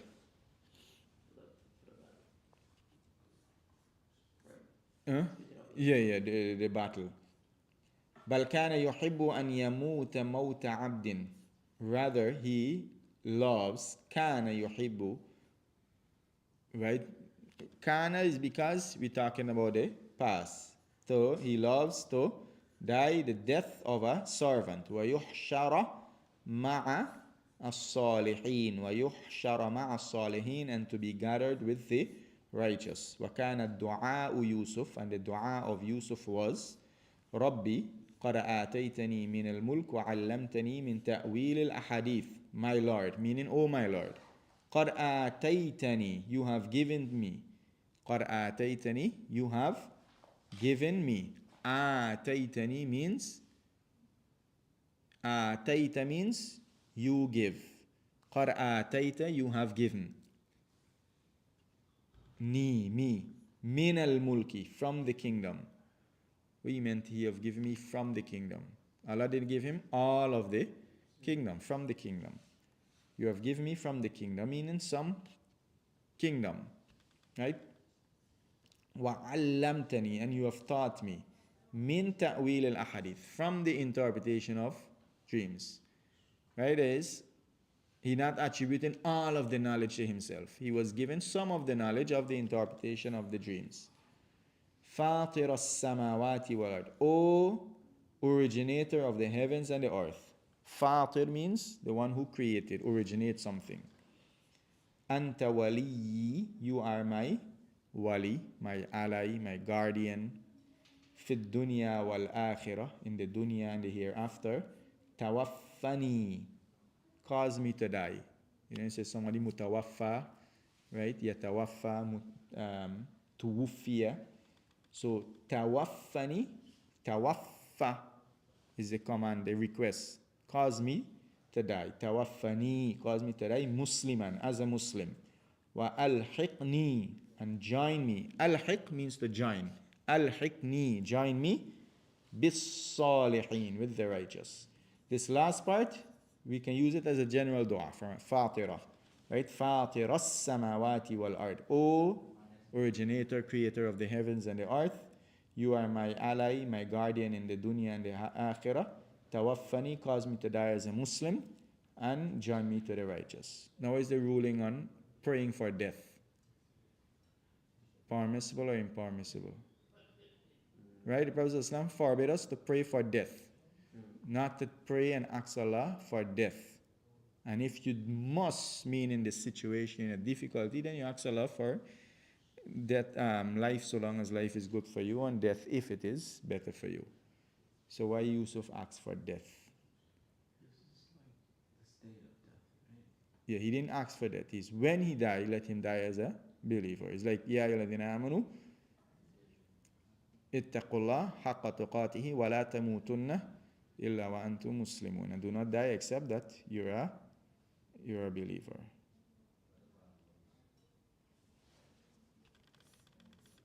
The battle. بل كان يحب أن يموت موت عبد. Rather, he loves. كان يحب. Right? كان is because we're talking about the past. So he loves to die the death of a servant. ويحشر مع الصالحين. ويحشر مع الصالحين, and to be gathered with the righteous. وكان الدعاء يوسف, and the dua of Yusuf was ربي قد آتيتني من الملك وعلمتني من تأويل الأحاديث. My Lord, meaning oh my Lord. قد آتيتني, you have given me. قد آتيتني, you have given me. آتيتني means آتيت means you give. قد آتيت, you have given. Me, min al-mulki, from the kingdom. We meant he have given me from the kingdom. Allah did give him all of the kingdom, from the kingdom. You have given me from the kingdom, meaning some kingdom, right? وَعَلَّمْتَنِي, and you have taught me. Min ta'wil al-ahadith, from the interpretation of dreams. Right? Is he not attributing all of the knowledge to himself. He was given some of the knowledge of the interpretation of the dreams. فَاطِرَ السَّمَاوَاتِ وَالْأَرْضِ, O originator of the heavens and the earth. Fatir means the one who created, originates something. Anta waliyi, you are my wali, my ally, my guardian. في الدنيا والآخرة, in the dunya and the hereafter. Tawaffani, cause me to die. You know, it says somebody mutawaffa, right? Yatawaffa, tuwuffiya. So tawaffani, tawaffa is the command, the request. Cause me to die. Tawaffani, cause me to die. Musliman, as a Muslim. Wa alhiqni, and join me. Alhiq means to join. Alhiqni, join me. Bis salihin, with the righteous. This last part, we can use it as a general dua from Fatira. Right? Fatira as-samawati wal ard. O originator, creator of the heavens and the earth, you are my ally, my guardian in the dunya and the akhirah. Tawaffani, cause me to die as a Muslim, and join me to the righteous. Now is the ruling on praying for death. Permissible or impermissible? Right? The Prophet ﷺ forbade us to pray for death. Not to pray and ask Allah for death. And if you must, mean in the situation, in a difficulty, then you ask Allah for Death, life so long as life is good for you, and death if it is better for you. So why Yusuf asked for death? This is like the state of death, right? Yeah, he didn't ask for death. He's when he died, let him die as a believer. It's like Ya ayyuhalladhina amanu ittaqullah haqqa tuqatihi wa la tamutunna illa wa antum muslimun. And do not die except that you're a believer.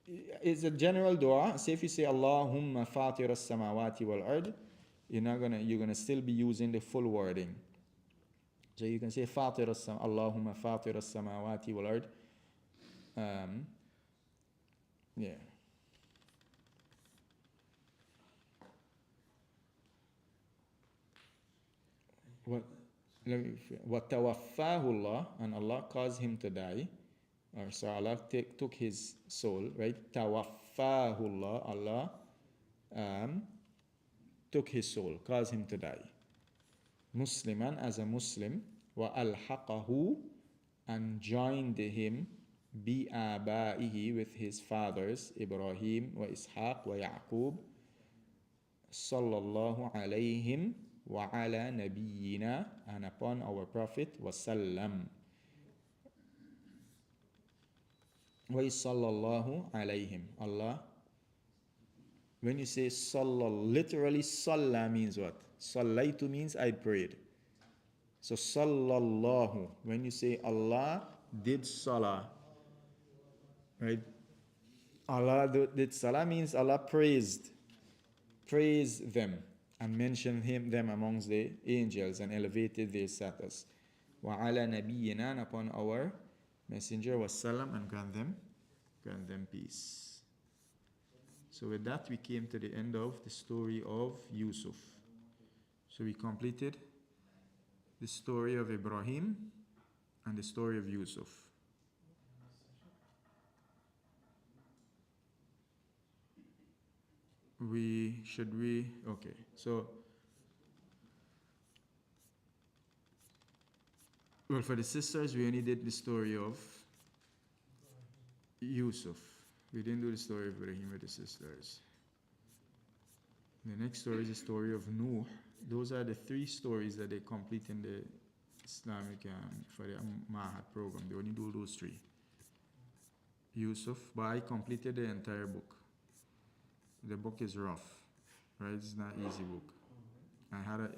It's a general dua. Say if you say Allahumma fatir as-samawati wal ard, you're gonna still be using the full wording. So you can say fatir Allahumma fatir as-samawati wal ard. Yeah. What? What tawaffahu Allah, and Allah caused him to die, or so Allah took his soul, right? Tawaffahu Allah, Allah took his soul, caused him to die. Musliman, as a Muslim, wa alhaqahu, and joined him bi abaihi, with his fathers Ibrahim wa Ishaq wa Yaqub, sallallahu alayhim wa ala nabiyyina, and upon our prophet wasallam. Wa sallallahu alayhim, Allah. When you say sallallahu, literally salla means what? Sallaitu means I prayed. So sallallahu, when you say Allah did salah, right? Allah did salah means Allah praised them and mentioned them amongst the angels and elevated their status. Wa ala nabiyyina, and upon our messenger wasallam, and grant them peace. So with that, we came to the end of the story of Yusuf. So we completed the story of Ibrahim and the story of Yusuf. Okay, so, well, for the sisters, we only did the story of Yusuf. We didn't do the story of Ibrahim with the sisters. The next story is the story of Nuh. Those are the 3 stories that they complete in the Islamic, for the Mahat program. They only do those 3. Yusuf, but I completed the entire book. The book is rough, right? It's not an easy book. I had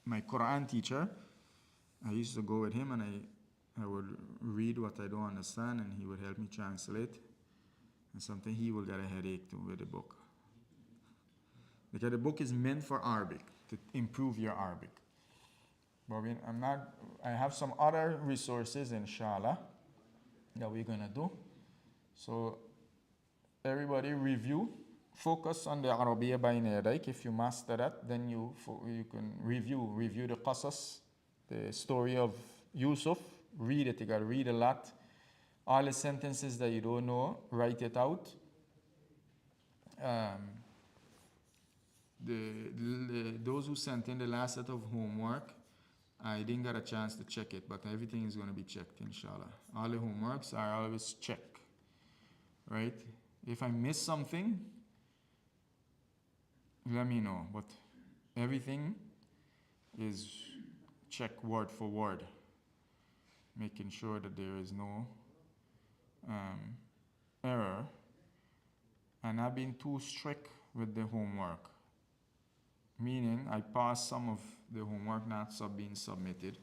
my Quran teacher. I used to go with him, and I would read what I don't understand, and he would help me translate. And something he will get a headache too with the book. Because the book is meant for Arabic, to improve your Arabic. But I have some other resources, inshallah, that we're gonna do. So everybody review, focus on the Arabiya Bayna Yadayk. If you master that, then you can review the qasas, the story of Yusuf. Read it, you gotta read a lot. All the sentences that you don't know, write it out. Those who sent in the last set of homework, I didn't get a chance to check it, but everything is going to be checked, inshallah. All the homeworks are always checked, right? If I miss something, let me know, but everything is checked word for word, making sure that there is no error. And I've been too strict with the homework, meaning I passed some of the homework not being submitted,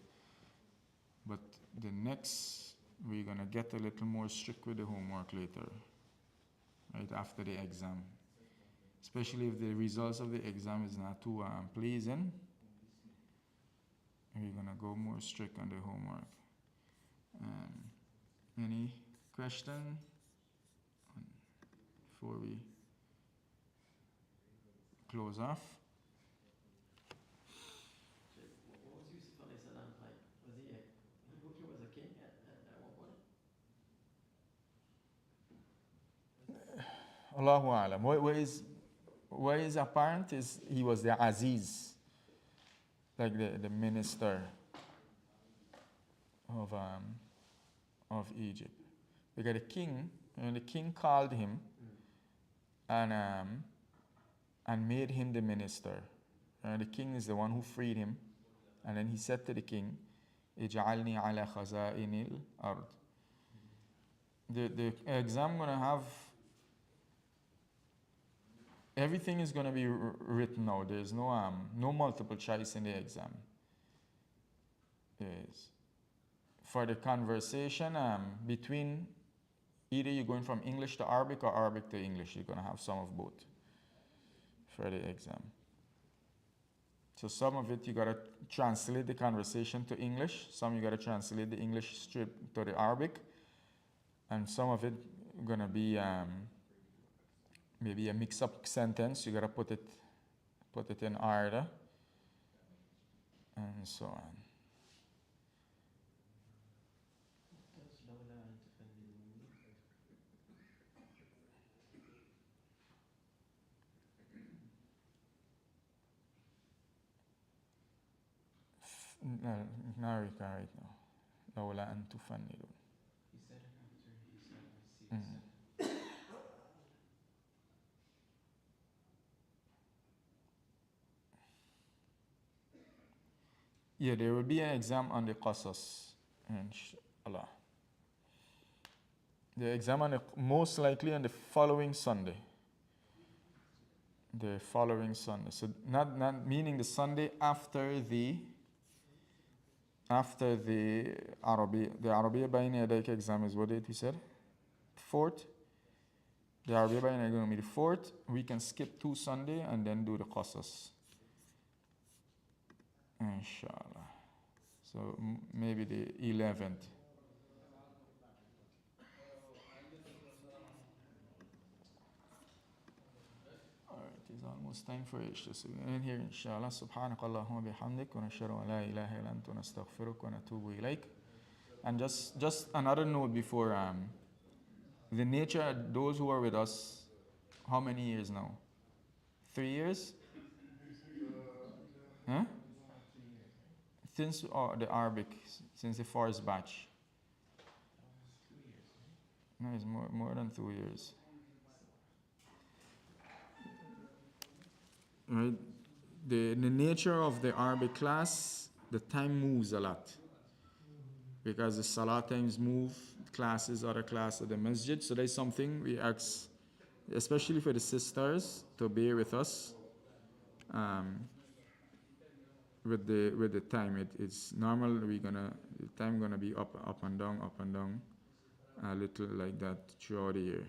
but the next we're gonna get a little more strict with the homework later, right after the exam, especially if the results of the exam is not too pleasing. We're gonna go more strict on the homework. Any question before we close off? What was Yusuf alayhi salam like? Was he was a king at one point? Allahu Alam. What is apparent is he was the Aziz, like the minister of of Egypt. Because the king, when the king called him and made him the minister. The king is the one who freed him. And then he said to the king, اجعلني على خزائن الأرض. The exam gonna have, everything is gonna be written out. There's no multiple choice in the exam. Yes. For the conversation between, either you're going from English to Arabic or Arabic to English, you're gonna have some of both for the exam. So some of it you gotta translate the conversation to English, some you gotta translate the English straight to the Arabic, and some of it gonna be maybe a mix-up sentence. You gotta put it in order, and so on. Does لولا أن تفندوني No, narrate right now. لولا أن تفندون. He said it after he said I see the Yeah, there will be an exam on the Qasas, inshallah. The exam most likely on the following Sunday. The following Sunday. So not meaning the Sunday after the Arabiya. The Arabiya Bayna Yadayk exam is what date we said? 4th. The Arabiya Bayna is going to be the 4th. We can skip 2 Sunday and then do the Qasas. Inshallah. So maybe the 11th. It's almost time for Isha. So we're in here, inshallah. Subhanak Allahumma bihamdik wa nashhadu an la ilaha illa anta nastaghfiruka wa natubu ilayk. And just another note before the nature, those who are with us, how many years now? 3 years? Huh? Since the Arabic, since the first batch. 2 years, right? No, it's more than 2 years. Right? The nature of the Arabic class, the time moves a lot. Because the Salah times move, classes, other classes at the masjid. So there's something we ask, especially for the sisters, to bear with us. With the time, it's normal. The time gonna be up and down, a little like that throughout the year.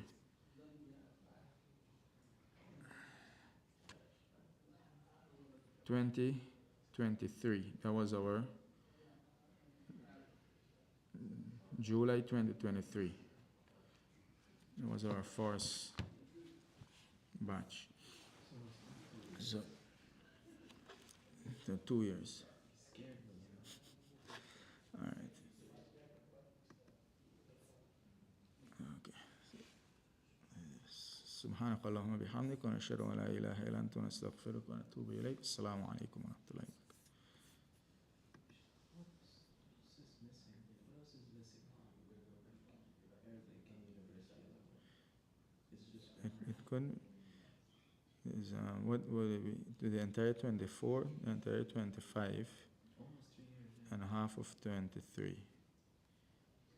(2023). That was our July 2023. That was our first batch. So 2 years. Scared me, All right. Okay. سبحانك اللهم وبحمدك ونشهد أن لا إله إلا أنت نستغفرك ونتوب إليك. السلام عليكم ورحمة الله وبركاته. What else is missing? What else is missing Arabic and University level? It's just It could is what would it be? The entire 24, the entire 25, almost 3 years. and half of 23.